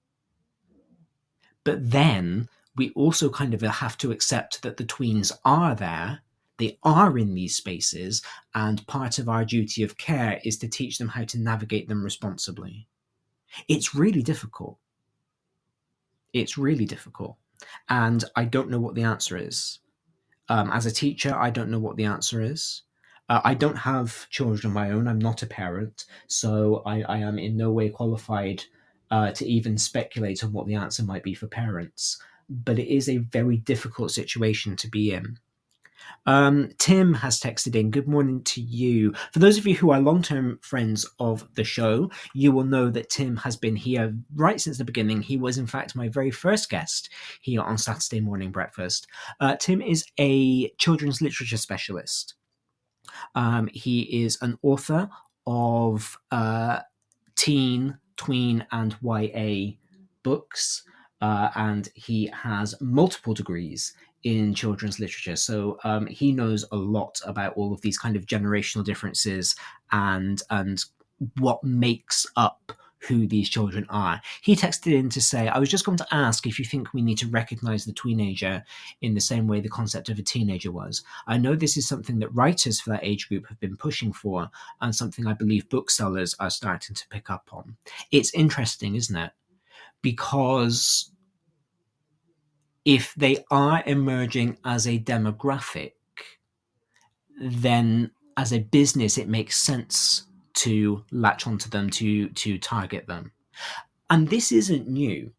But then we also kind of have to accept that the tweens are there, they are in these spaces, and part of our duty of care is to teach them how to navigate them responsibly. It's really difficult. It's really difficult. And I don't know what the answer is. As a teacher, I don't know what the answer is. I don't have children of my own. I'm not a parent. So I am in no way qualified to even speculate on what the answer might be for parents. But it is a very difficult situation to be in. Tim has texted in, good morning to you. For those of you who are long-term friends of the show, you will know that Tim has been here right since the beginning. He was, in fact, my very first guest here on Saturday Morning Breakfast. Tim is a children's literature specialist. He is an author of teen, tween, and YA books, and he has multiple degrees in children's literature. So he knows a lot about all of these kind of generational differences and what makes up who these children are. He texted in to say, I was just going to ask if you think we need to recognize the teenager in the same way the concept of a teenager was. I know this is something that writers for that age group have been pushing for, and something I believe booksellers are starting to pick up on. It's interesting, isn't it? Because if they are emerging as a demographic, then as a business, it makes sense to latch onto them, to target them. And this isn't new.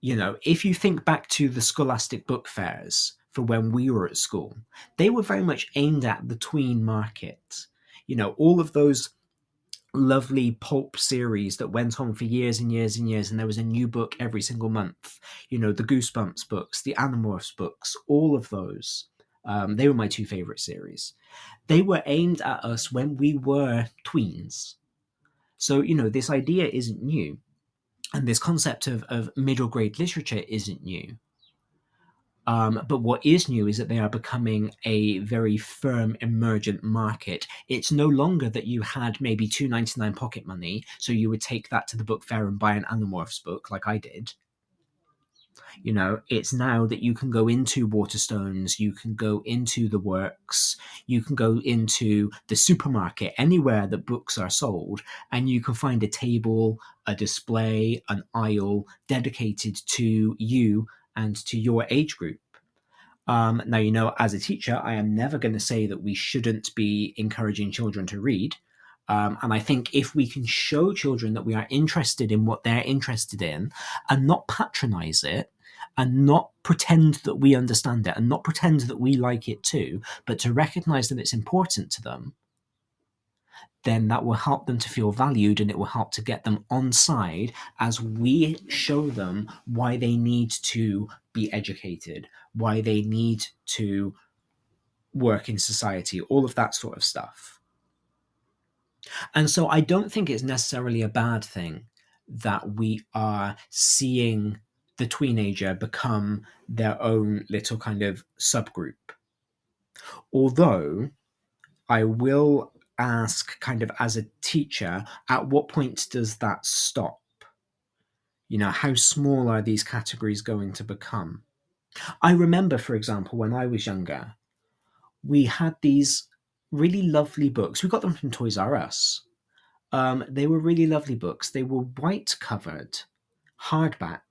You know, if you think back to the Scholastic book fairs for when we were at school, they were very much aimed at the tween market. You know, all of those lovely pulp series that went on for years and years and years, and there was a new book every single month. You know, the Goosebumps books, the Animorphs books, all of those. They were my two favorite series. They were aimed at us when we were tweens. So, you know, this idea isn't new. And this concept of middle grade literature isn't new. But what is new is that they are becoming a very firm, emergent market. It's no longer that you had maybe $2.99 pocket money, so you would take that to the book fair and buy an Animorphs book, like I did. It's now that you can go into Waterstones, you can go into the Works, you can go into the supermarket, anywhere that books are sold, and you can find a table, a display, an aisle dedicated to you and to your age group. Now, as a teacher, I am never going to say that we shouldn't be encouraging children to read. And I think if we can show children that we are interested in what they're interested in and not patronize it and not pretend that we understand it and not pretend that we like it too, but to recognize that it's important to them, then that will help them to feel valued, and it will help to get them on side as we show them why they need to be educated, why they need to work in society, all of that sort of stuff. And so I don't think it's necessarily a bad thing that we are seeing the tweenager become their own little kind of subgroup. Although I will ask, kind of as a teacher, at what point does that stop? How small are these categories going to become? I remember, for example, when I was younger, we had these really lovely books. We got them from Toys R Us. They were really lovely books. They were white covered, hardback,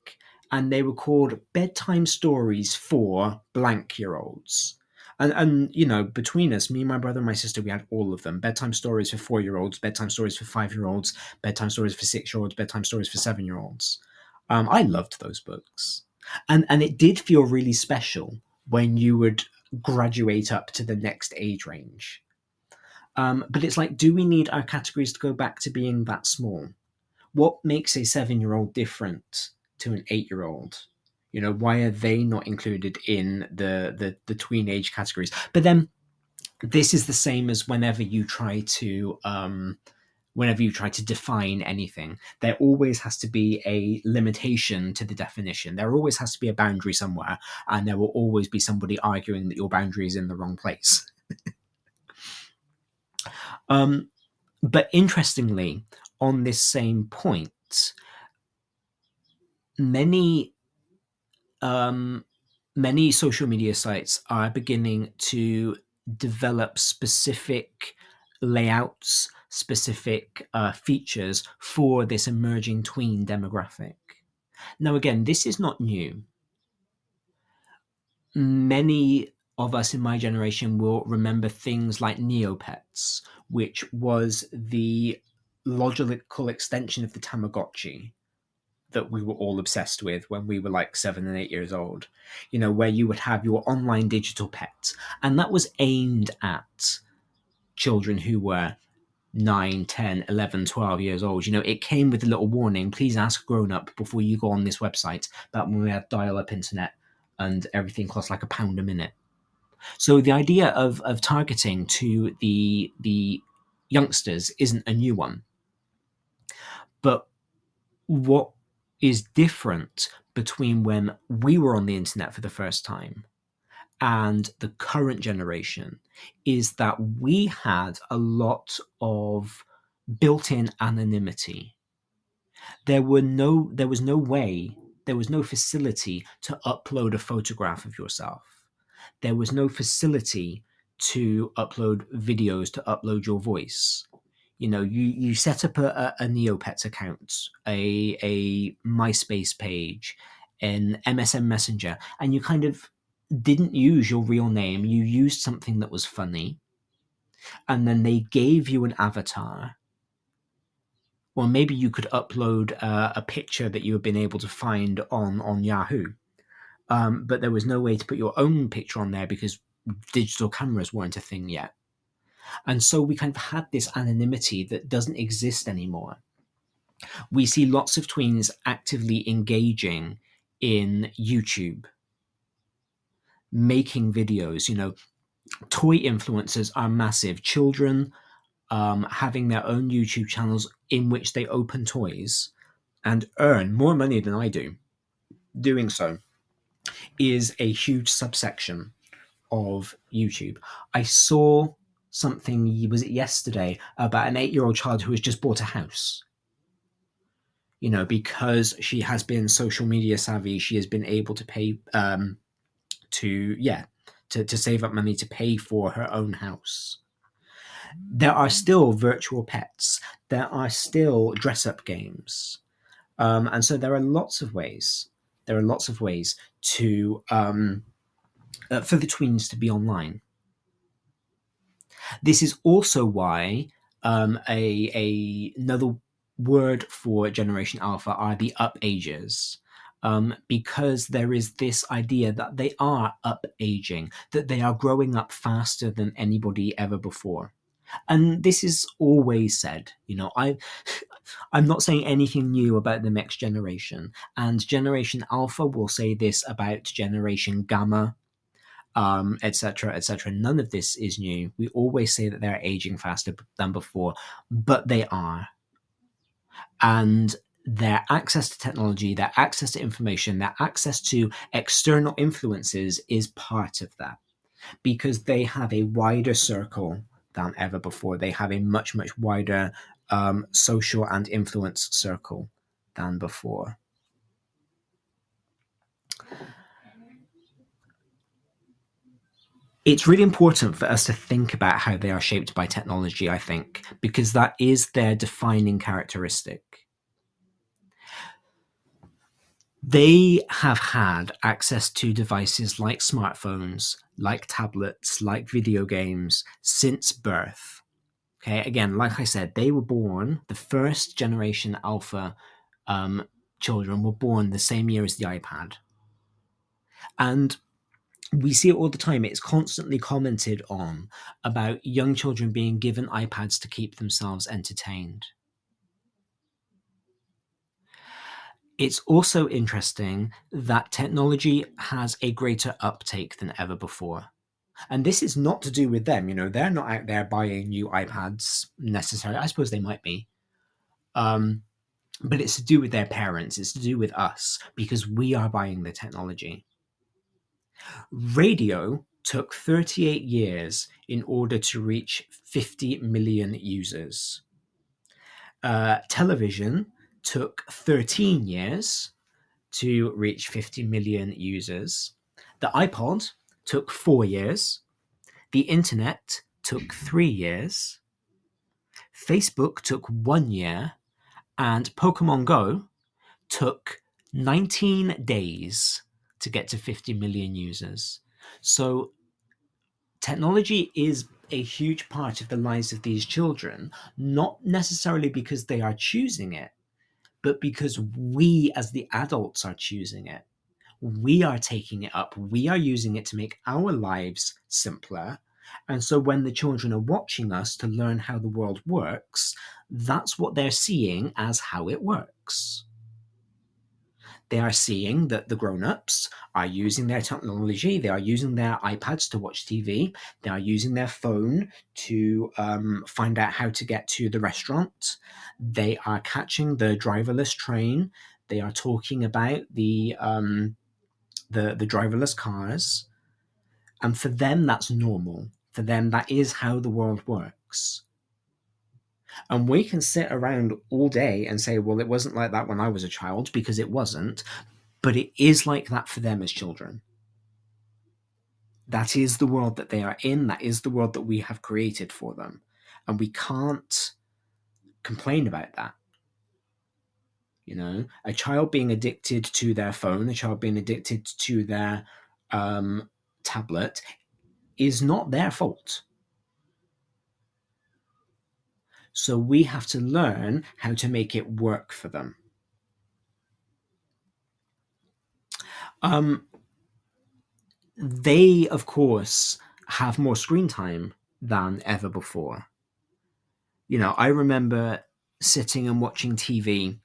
and they were called Bedtime Stories for blank-year-olds. And between us, me, my brother, and my sister, we had all of them. Bedtime stories for 4-year-olds, bedtime stories for 5-year-olds, bedtime stories for 6-year-olds, bedtime stories for 7-year-olds. I loved those books. And it did feel really special when you would graduate up to the next age range. But it's like, do we need our categories to go back to being that small? What makes a 7-year-old different to an 8-year-old? Why are they not included in the tween age categories? But then this is the same as whenever you try to define anything, there always has to be a limitation to the definition. There always has to be a boundary somewhere, and there will always be somebody arguing that your boundary is in the wrong place. But interestingly, on this same point, many social media sites are beginning to develop specific layouts, specific features for this emerging tween demographic. Now, again, this is not new. Many of us in my generation will remember things like Neopets, which was the logical extension of the Tamagotchi that we were all obsessed with when we were like 7 and 8 years old, where you would have your online digital pet. And that was aimed at children who were 9, 10, 11, 12 years old. It came with a little warning, please ask a grown-up before you go on this website, about when we had dial-up internet and everything cost like £1 a minute. So the idea of targeting to the youngsters isn't a new one. But what is different between when we were on the internet for the first time and the current generation is that we had a lot of built-in anonymity. There was no facility to upload a photograph of yourself. There was no facility to upload videos, to upload your voice. You set up a Neopets account, a MySpace page, an MSN Messenger, and you kind of didn't use your real name. You used something that was funny, and then they gave you an avatar. Or maybe you could upload a picture that you had been able to find on Yahoo. But there was no way to put your own picture on there because digital cameras weren't a thing yet. And so we kind of had this anonymity that doesn't exist anymore. We see lots of tweens actively engaging in YouTube, making videos. Toy influencers are massive. Children having their own YouTube channels in which they open toys and earn more money than I do doing so. is a huge subsection of YouTube. I saw something, was it yesterday, about an 8-year-old child who has just bought a house. You know, because she has been social media savvy, she has been able to pay to save up money to pay for her own house. There are still virtual pets. There are still dress-up games. And so there are lots of ways. There are lots of ways to for the tweens to be online. This is also why another word for Generation Alpha are the up ages. Because there is this idea that they are up aging, that they are growing up faster than anybody ever before. And this is always said, you know, I'm not saying anything new about the next generation. And Generation Alpha will say this about Generation Gamma, etc., etc. None of this is new. We always say that they're aging faster than before, but they are. And their access to technology, their access to information, their access to external influences is part of that, because they have a wider circle than ever before. They have a much, much wider social and influence circle than before. It's really important for us to think about how they are shaped by technology, I think, because that is their defining characteristic. They have had access to devices like smartphones, like tablets, like video games since birth. Okay, again, like I said, they were born, the first Generation Alpha children were born the same year as the iPad. And we see it all the time. It's constantly commented on about young children being given iPads to keep themselves entertained. It's also interesting that technology has a greater uptake than ever before. And this is not to do with them. You know, they're not out there buying new iPads necessarily. I suppose they might be. But it's to do with their parents. It's to do with us, because we are buying the technology. Radio took 38 years in order to reach 50 million users. Television took 13 years to reach 50 million users. The iPod took 4 years. The internet took 3 years. Facebook took 1 year. And Pokemon Go took 19 days to get to 50 million users. So technology is a huge part of the lives of these children, not necessarily because they are choosing it, but because we as the adults are choosing it. We are taking it up. We are using it to make our lives simpler. And so when the children are watching us to learn how the world works, that's what they're seeing as how it works. They are seeing that the grown-ups are using their technology. They are using their iPads to watch TV. They are using their phone to find out how to get to the restaurant. They are catching the driverless train. They are talking about the driverless cars. And for them, that's normal. For them, that is how the world works. And we can sit around all day and say, well, it wasn't like that when I was a child, because it wasn't. But it is like that for them as children. That is the world that they are in. That is the world that we have created for them. And we can't complain about that. You know, a child being addicted to their phone, a child being addicted to their tablet is not their fault. So we have to learn how to make it work for them. They, of course, have more screen time than ever before. You know, I remember sitting and watching TV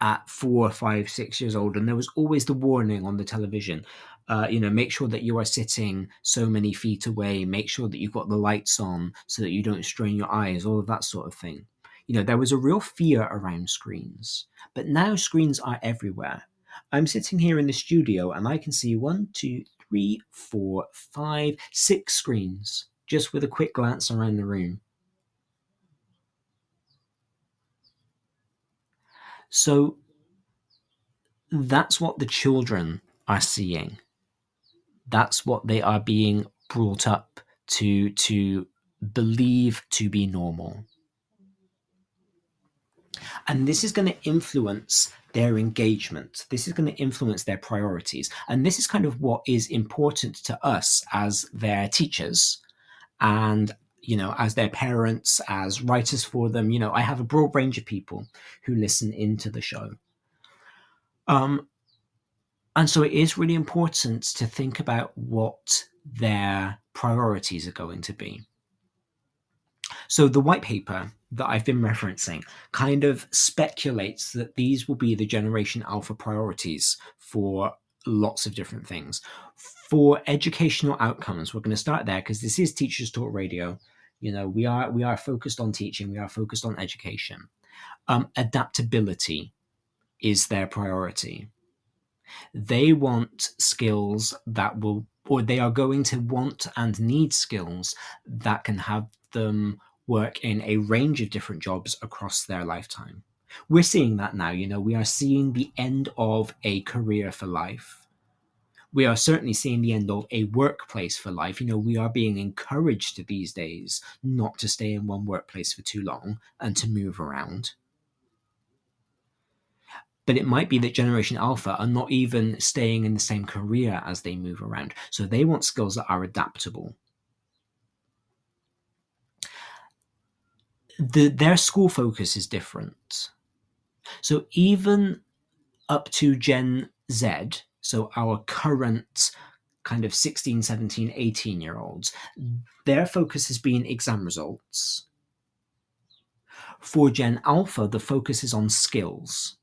at 4, 5, 6 years old, and there was always the warning on the television. Make sure that you are sitting so many feet away. Make sure that you've got the lights on so that you don't strain your eyes, all of that sort of thing. You know, there was a real fear around screens. But now screens are everywhere. I'm sitting here in the studio and I can see 1, 2, 3, 4, 5, 6 screens just with a quick glance around the room. So that's what the children are seeing. That's what they are being brought up to believe to be normal. And this is going to influence their engagement. This is going to influence their priorities. And this is kind of what is important to us as their teachers and, as their parents, as writers for them. I have a broad range of people who listen into the show. And so it is really important to think about what their priorities are going to be. So the white paper that I've been referencing kind of speculates that these will be the Generation Alpha priorities for lots of different things. For educational outcomes, we're going to start there because this is Teachers Talk Radio. We are focused on teaching. We are focused on education. Adaptability is their priority. They want skills that will, or they are going to want and need skills that can have them work in a range of different jobs across their lifetime. We're seeing that now. We are seeing the end of a career for life. We are certainly seeing the end of a workplace for life. We are being encouraged these days not to stay in one workplace for too long and to move around. But it might be that Generation Alpha are not even staying in the same career as they move around. So they want skills that are adaptable. Their school focus is different. So even up to Gen Z, so our current kind of 16, 17, 18-year-olds, their focus has been exam results. For Gen Alpha, the focus is on skills.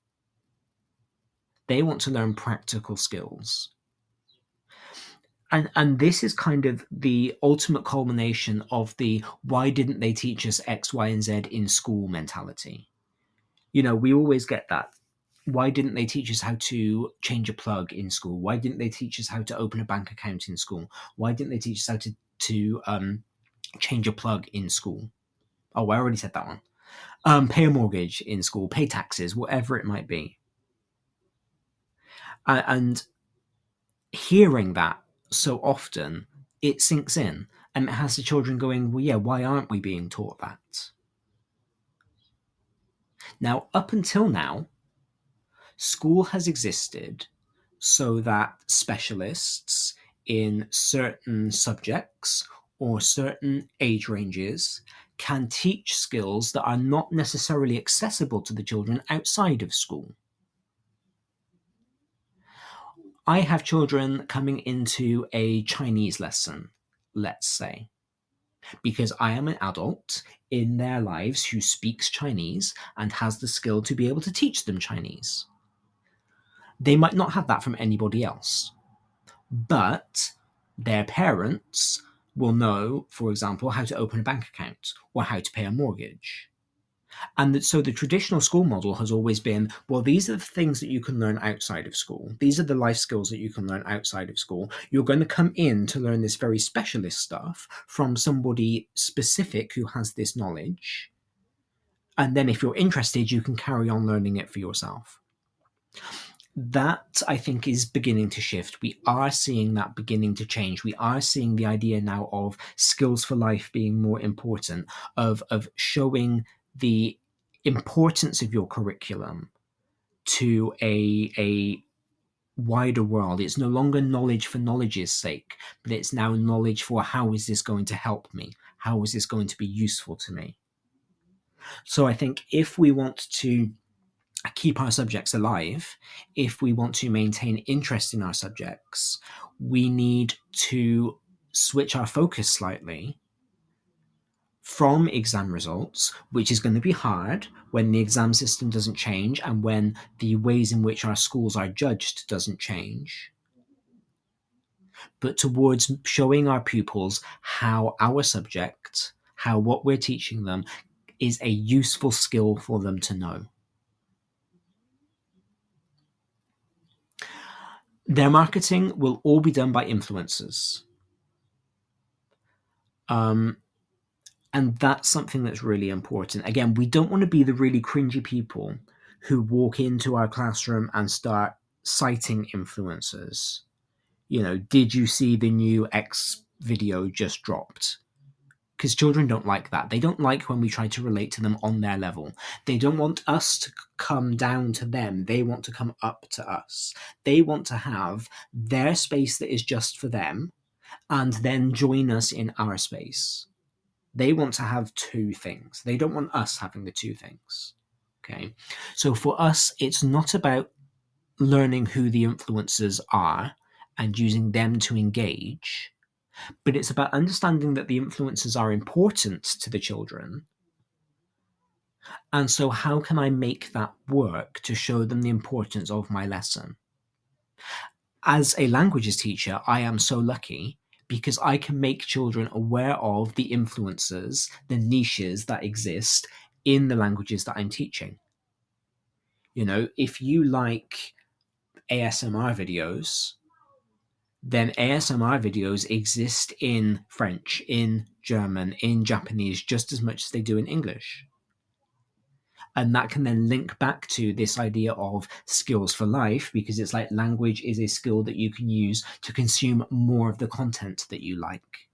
They want to learn practical skills. And this is kind of the ultimate culmination of the why didn't they teach us X, Y, and Z in school mentality. We always get that. Why didn't they teach us how to change a plug in school? Why didn't they teach us how to open a bank account in school? Why didn't they teach us how to change a plug in school? Oh, I already said that one. Pay a mortgage in school, pay taxes, whatever it might be. And hearing that so often, it sinks in and it has the children going, well, yeah, why aren't we being taught that? Now, up until now, school has existed so that specialists in certain subjects or certain age ranges can teach skills that are not necessarily accessible to the children outside of school. I have children coming into a Chinese lesson, let's say, because I am an adult in their lives who speaks Chinese and has the skill to be able to teach them Chinese. They might not have that from anybody else, but their parents will know, for example, how to open a bank account or how to pay a mortgage. And so the traditional school model has always been, well, these are the things that you can learn outside of school. These are the life skills that you can learn outside of school. You're going to come in to learn this very specialist stuff from somebody specific who has this knowledge. And then if you're interested, you can carry on learning it for yourself. That, I think, is beginning to shift. We are seeing that beginning to change. We are seeing the idea now of skills for life being more important, of showing the importance of your curriculum to a wider world. It's no longer knowledge for knowledge's sake, but it's now knowledge for how is this going to help me? How is this going to be useful to me? So I think if we want to keep our subjects alive, if we want to maintain interest in our subjects, we need to switch our focus slightly from exam results, which is going to be hard when the exam system doesn't change and when the ways in which our schools are judged doesn't change, but towards showing our pupils how our subject, how what we're teaching them is a useful skill for them to know. Their marketing will all be done by influencers. And that's something that's really important. Again, we don't want to be the really cringy people who walk into our classroom and start citing influencers. Did you see the new X video just dropped? Because children don't like that. They don't like when we try to relate to them on their level. They don't want us to come down to them. They want to come up to us. They want to have their space that is just for them and then join us in our space. They want to have two things. They don't want us having the two things. Okay. So for us, it's not about learning who the influencers are and using them to engage, but it's about understanding that the influencers are important to the children. And so how can I make that work to show them the importance of my lesson? As a languages teacher, I am so lucky because I can make children aware of the influencers, the niches that exist in the languages that I'm teaching. If you like ASMR videos, then ASMR videos exist in French, in German, in Japanese, just as much as they do in English. And that can then link back to this idea of skills for life, because it's like language is a skill that you can use to consume more of the content that you like.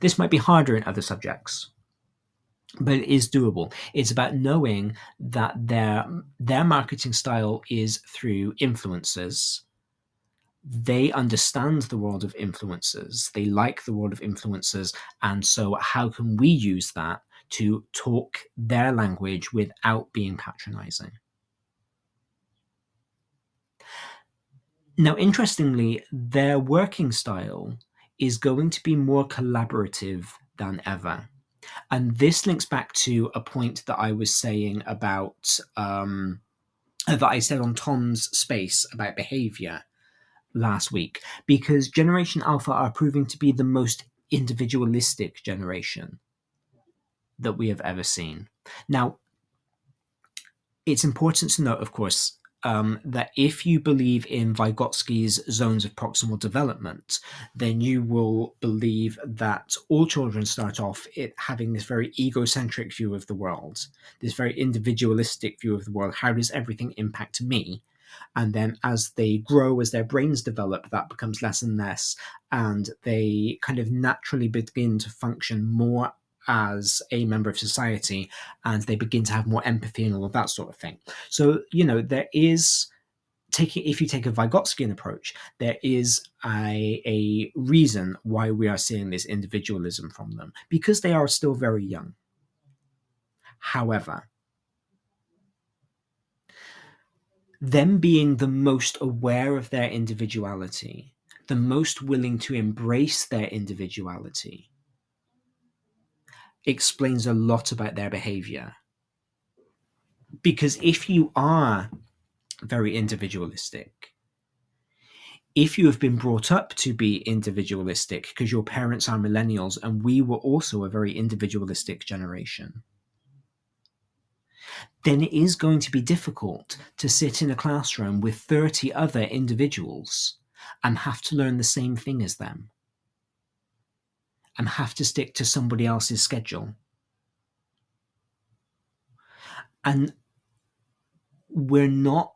This might be harder in other subjects, but it is doable. It's about knowing that their marketing style is through influencers. They understand the world of influencers. They like the world of influencers. And so how can we use that to talk their language without being patronizing? Now, interestingly, their working style is going to be more collaborative than ever. And this links back to a point that I was saying about, that I said on Tom's space about behavior last week, because Generation Alpha are proving to be the most individualistic generation that we have ever seen. Now, it's important to note, of course, that if you believe in Vygotsky's zones of proximal development, then you will believe that all children start off having this very egocentric view of the world, this very individualistic view of the world. How does everything impact me? And then as they grow, as their brains develop, that becomes less and less, and they kind of naturally begin to function more as a member of society, and they begin to have more empathy and all of that sort of thing. So, there is, if you take a Vygotskian approach, there is a reason why we are seeing this individualism from them, because they are still very young. However, them being the most aware of their individuality, the most willing to embrace their individuality, explains a lot about their behavior. Because if you are very individualistic, if you have been brought up to be individualistic because your parents are millennials and we were also a very individualistic generation, then it is going to be difficult to sit in a classroom with 30 other individuals and have to learn the same thing as them and have to stick to somebody else's schedule. And we're not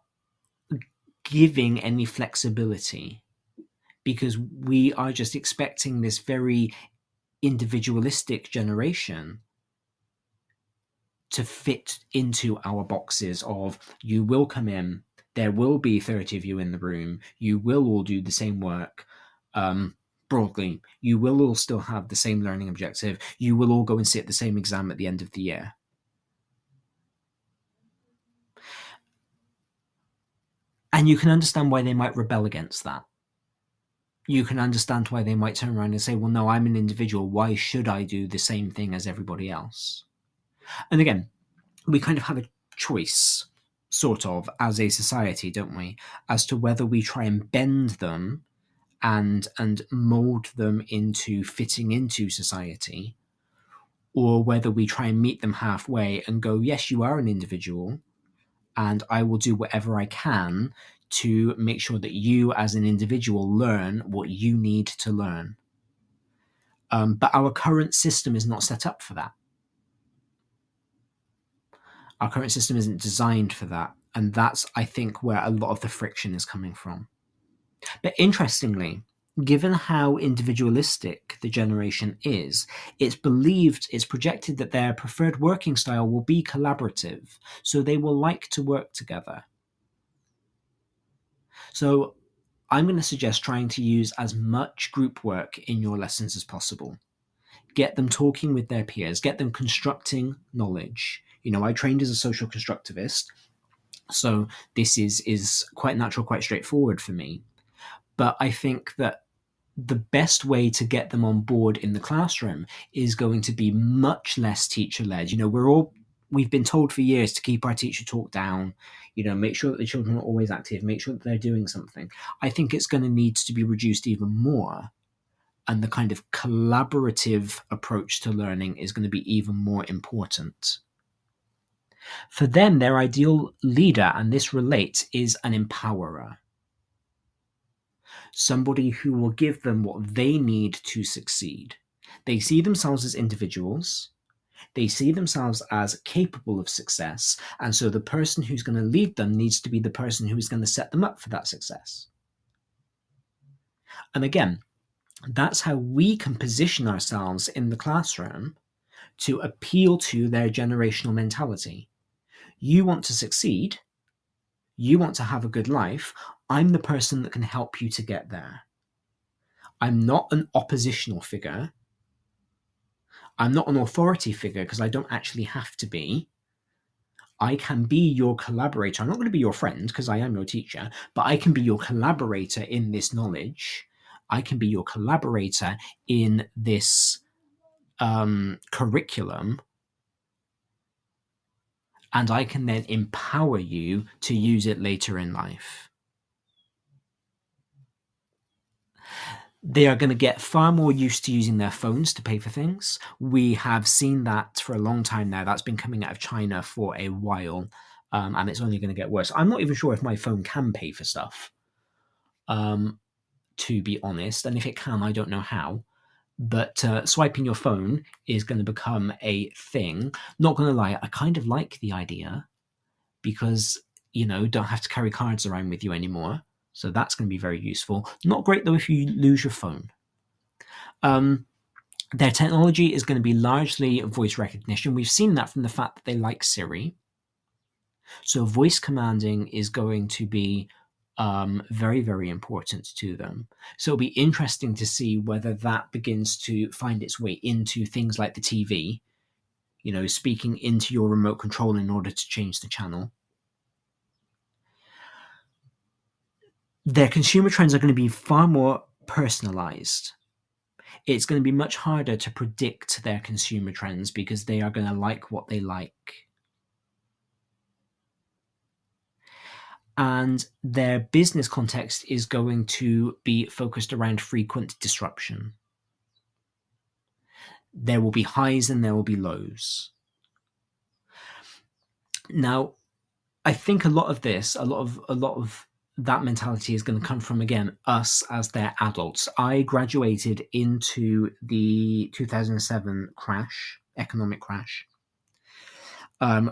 giving any flexibility because we are just expecting this very individualistic generation to fit into our boxes of, you will come in, there will be 30 of you in the room, you will all do the same work, broadly, you will all still have the same learning objective, you will all go and sit the same exam at the end of the year. And you can understand why they might rebel against that. You can understand why they might turn around and say, well, no, I'm an individual. Why should I do the same thing as everybody else? And again, we kind of have a choice, sort of, as a society, don't we, as to whether we try and bend them and mold them into fitting into society, or whether we try and meet them halfway and go, yes, you are an individual, and I will do whatever I can to make sure that you as an individual learn what you need to learn. But our current system is not set up for that. Our current system isn't designed for that. And that's, I think, where a lot of the friction is coming from. But interestingly, given how individualistic the generation is, it's projected that their preferred working style will be collaborative. So they will like to work together. So I'm going to suggest trying to use as much group work in your lessons as possible. Get them talking with their peers, get them constructing knowledge. I trained as a social constructivist, so this is quite natural, quite straightforward for me. But I think that the best way to get them on board in the classroom is going to be much less teacher-led. We've been told for years to keep our teacher talk down, make sure that the children are always active, make sure that they're doing something. I think it's going to need to be reduced even more. And the kind of collaborative approach to learning is going to be even more important. For them, their ideal leader, and this relates, is an empowerer. Somebody who will give them what they need to succeed. They see themselves as individuals. They see themselves as capable of success. And so the person who's going to lead them needs to be the person who is going to set them up for that success. And again, that's how we can position ourselves in the classroom to appeal to their generational mentality. You want to succeed. You want to have a good life. I'm the person that can help you to get there. I'm not an oppositional figure. I'm not an authority figure because I don't actually have to be. I can be your collaborator. I'm not going to be your friend because I am your teacher, but I can be your collaborator in this knowledge. I can be your collaborator in this curriculum. And I can then empower you to use it later in life. They are going to get far more used to using their phones to pay for things. We have seen that for a long time now. That's been coming out of China for a while, and it's only going to get worse. I'm not even sure if my phone can pay for stuff, to be honest. And if it can, I don't know how. But swiping your phone is going to become a thing. Not going to lie, I kind of like the idea because, don't have to carry cards around with you anymore. So that's going to be very useful. Not great, though, if you lose your phone. Their technology is going to be largely voice recognition. We've seen that from the fact that they like Siri. So voice commanding is going to be very, very important to them. So it'll be interesting to see whether that begins to find its way into things like the TV, speaking into your remote control in order to change the channel. Their consumer trends are going to be far more personalized. It's going to be much harder to predict their consumer trends because they are going to like what they like. And their business context is going to be focused around frequent disruption. There will be highs and there will be lows. Now, I think a lot of that mentality is going to come from, again, us as their adults. I graduated into the 2007 economic crash,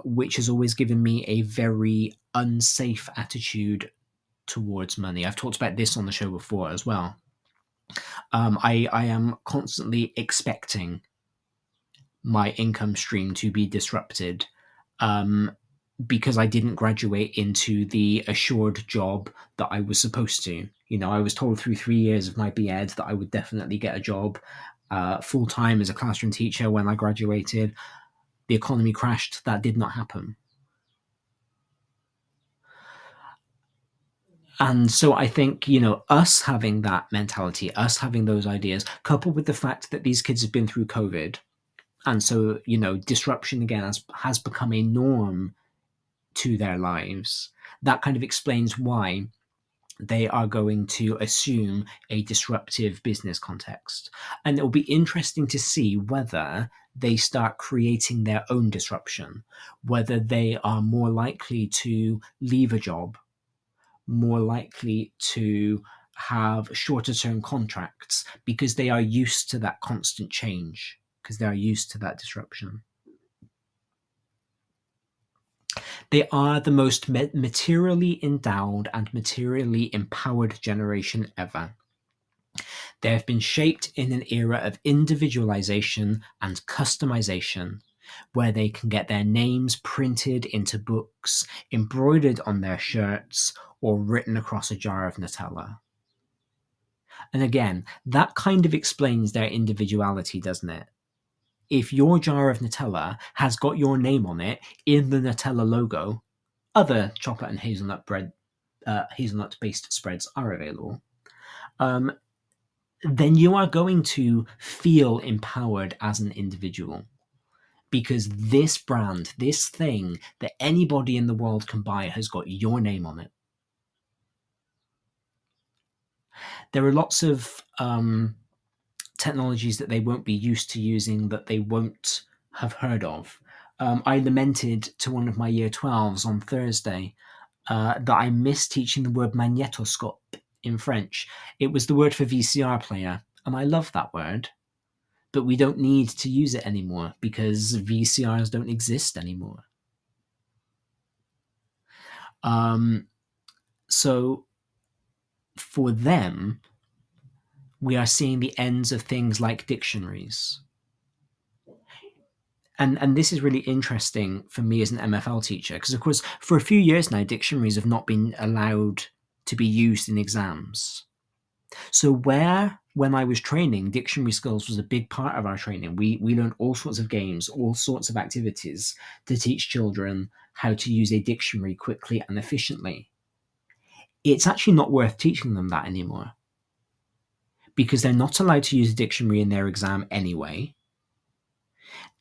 which has always given me a very unsafe attitude towards money. I've talked about this on the show before as well. I am constantly expecting my income stream to be disrupted because I didn't graduate into the assured job that I was supposed to. I was told through 3 years of my B.Ed that I would definitely get a job full-time as a classroom teacher when I graduated. The economy crashed. That did not happen. And so I think, us having that mentality, us having those ideas, coupled with the fact that these kids have been through COVID, and so, disruption again has become a norm to their lives, that kind of explains why they are going to assume a disruptive business context. And it will be interesting to see whether they start creating their own disruption, whether they are more likely to leave a job, more likely to have shorter term contracts because they are used to that constant change, because they are used to that disruption. They are the most materially endowed and materially empowered generation ever. They have been shaped in an era of individualization and customization, where they can get their names printed into books, embroidered on their shirts, or written across a jar of Nutella. And again, that kind of explains their individuality, doesn't it? If your jar of Nutella has got your name on it in the Nutella logo, other chocolate and hazelnut-based spreads are available, then you are going to feel empowered as an individual. Because this brand, this thing that anybody in the world can buy has got your name on it. There are lots of technologies that they won't be used to using, that they won't have heard of. I lamented to one of my year 12s on Thursday that I missed teaching the word magnétoscope in French. It was the word for VCR player, and I love that word. But we don't need to use it anymore because VCRs don't exist anymore. So for them, we are seeing the ends of things like dictionaries. And this is really interesting for me as an MFL teacher, because of course, for a few years now, dictionaries have not been allowed to be used in exams. So when I was training, dictionary skills was a big part of our training. We learned all sorts of games, all sorts of activities to teach children how to use a dictionary quickly and efficiently. It's actually not worth teaching them that anymore, because they're not allowed to use a dictionary in their exam anyway.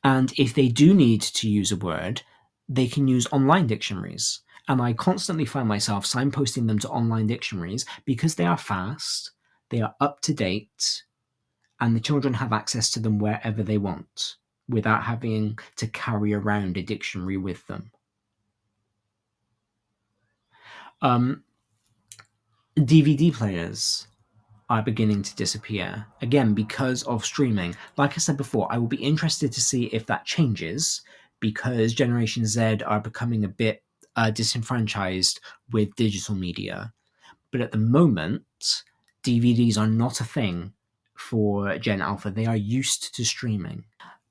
And if they do need to use a word, they can use online dictionaries. And I constantly find myself signposting them to online dictionaries because they are fast, they are up to date, and the children have access to them wherever they want without having to carry around a dictionary with them. DVD players are beginning to disappear, again, because of streaming. Like I said before, I will be interested to see if that changes, because Generation Z are becoming a bit disenfranchised with digital media. But at the moment, DVDs are not a thing for Gen Alpha. They are used to streaming.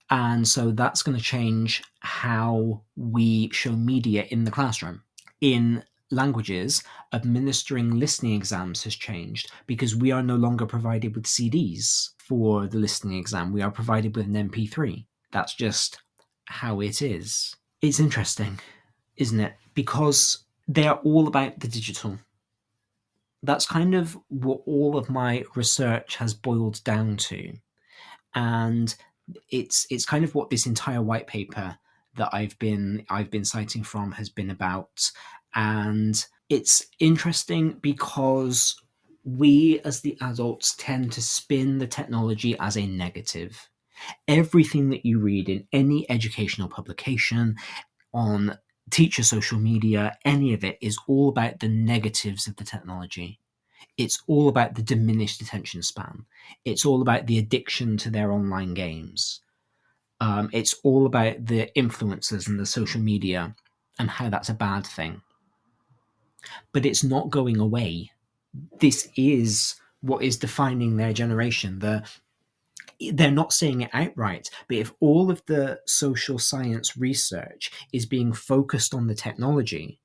And so that's going to change how we show media in the classroom. In languages, administering listening exams has changed because we are no longer provided with CDs for the listening exam. We are provided with an MP3. That's just how it is. It's interesting, isn't it? Because they are all about the digital. That's kind of what all of my research has boiled down to. And it's kind of what this entire white paper that I've been citing from has been about. And it's interesting because we as the adults tend to spin the technology as a negative. Everything that you read in any educational publication, on teacher social media, any of it is all about the negatives of the technology. It's all about the diminished attention span. It's all about the addiction to their online games. It's all about the influencers and the social media and how that's a bad thing. But it's not going away. This is what is defining their generation. They're not saying it outright, but if all of the social science research is being focused on the technology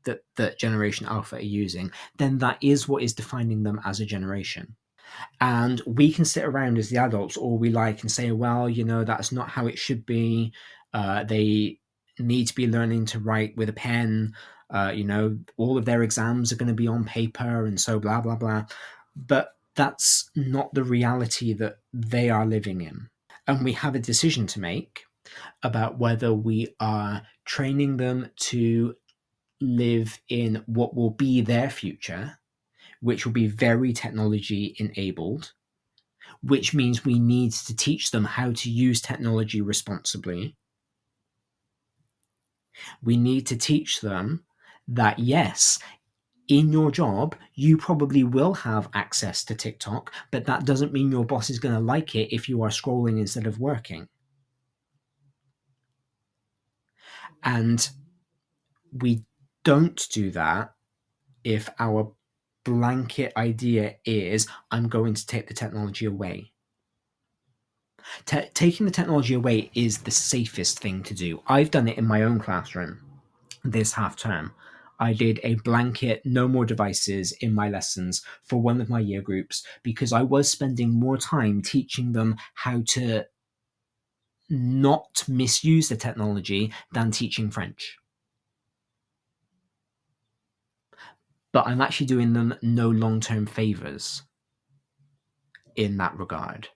that Generation Alpha are using, then that is what is defining them as a generation. And we can sit around as the adults all we like and say, well, that's not how it should be. They need to be learning to write with a pen. All of their exams are going to be on paper, and so blah, blah, blah. But that's not the reality that they are living in. And we have a decision to make about whether we are training them to live in what will be their future, which will be very technology enabled, which means we need to teach them how to use technology responsibly. We need to teach them that, yes, in your job, you probably will have access to TikTok, but that doesn't mean your boss is going to like it if you are scrolling instead of working. And we don't do that if our blanket idea is, I'm going to take the technology away. Taking the technology away is the safest thing to do. I've done it in my own classroom this half term. I did a blanket no more devices in my lessons for one of my year groups because I was spending more time teaching them how to not misuse the technology than teaching French. But I'm actually doing them no long-term favors in that regard.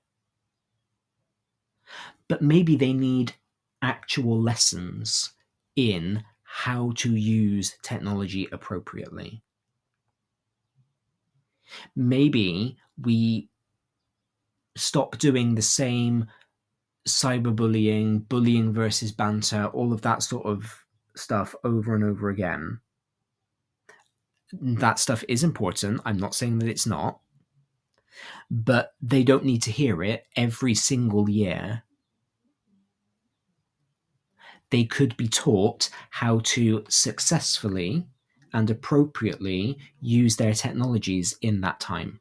But maybe they need actual lessons in how to use technology appropriately. Maybe we stop doing the same cyberbullying, bullying versus banter, all of that sort of stuff over and over again. That stuff is important. I'm not saying that it's not. But they don't need to hear it every single year. They could be taught how to successfully and appropriately use their technologies in that time,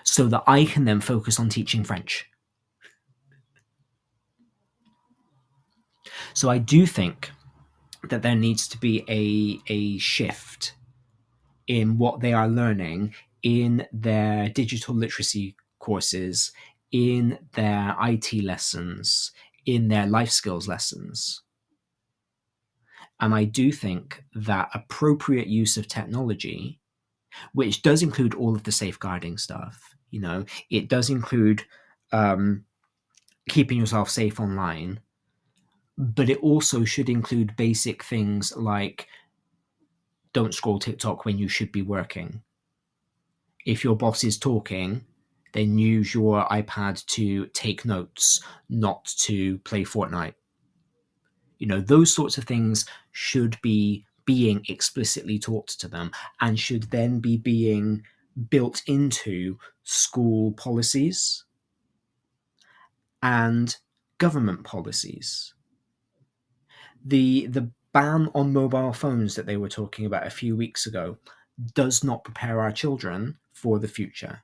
so that I can then focus on teaching French. So I do think that there needs to be a shift in what they are learning in their digital literacy courses, in their IT lessons, in their life skills lessons. And I do think that appropriate use of technology, which does include all of the safeguarding stuff, it does include keeping yourself safe online, but it also should include basic things like don't scroll TikTok when you should be working. If your boss is talking, then use your iPad to take notes, not to play Fortnite. Those sorts of things should be being explicitly taught to them and should then be being built into school policies and government policies. The ban on mobile phones that they were talking about a few weeks ago does not prepare our children for the future.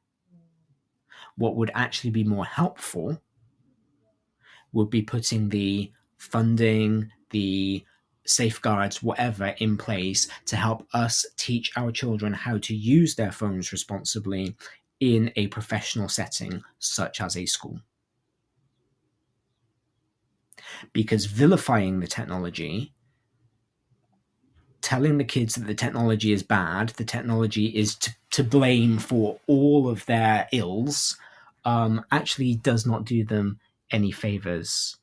What would actually be more helpful would be putting the funding, the safeguards, whatever, in place to help us teach our children how to use their phones responsibly in a professional setting, such as a school. Because vilifying the technology, telling the kids that the technology is bad, the technology is to blame for all of their ills, actually does not do them any favors.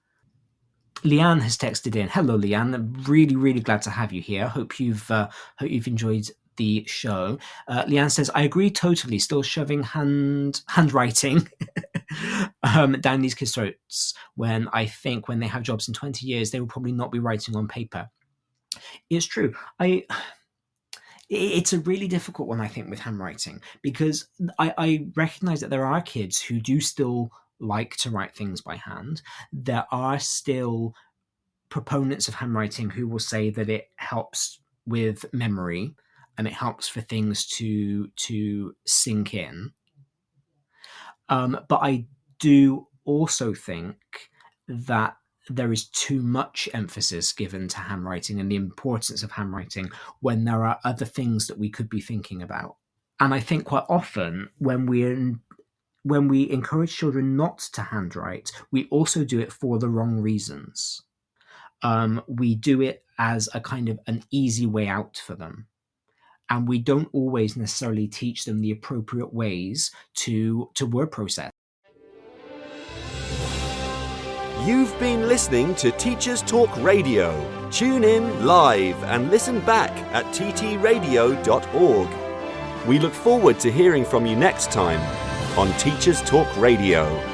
Leanne has texted in. Hello, Leanne. I'm really, really glad to have you here. Hope you've enjoyed the show. Leanne says, I agree totally. Still shoving handwriting down these kids' throats when I think when they have jobs in 20 years, they will probably not be writing on paper. It's true. It's a really difficult one, I think, with handwriting, because I recognize that there are kids who do still like to write things by hand. There are still proponents of handwriting who will say that it helps with memory and it helps for things to sink in. But I do also think that there is too much emphasis given to handwriting and the importance of handwriting when there are other things that we could be thinking about. And I think quite often when we encourage children not to handwrite, we also do it for the wrong reasons. We do it as a kind of an easy way out for them. And we don't always necessarily teach them the appropriate ways to word process. You've been listening to Teachers Talk Radio. Tune in live and listen back at ttradio.org. We look forward to hearing from you next time on Teachers Talk Radio.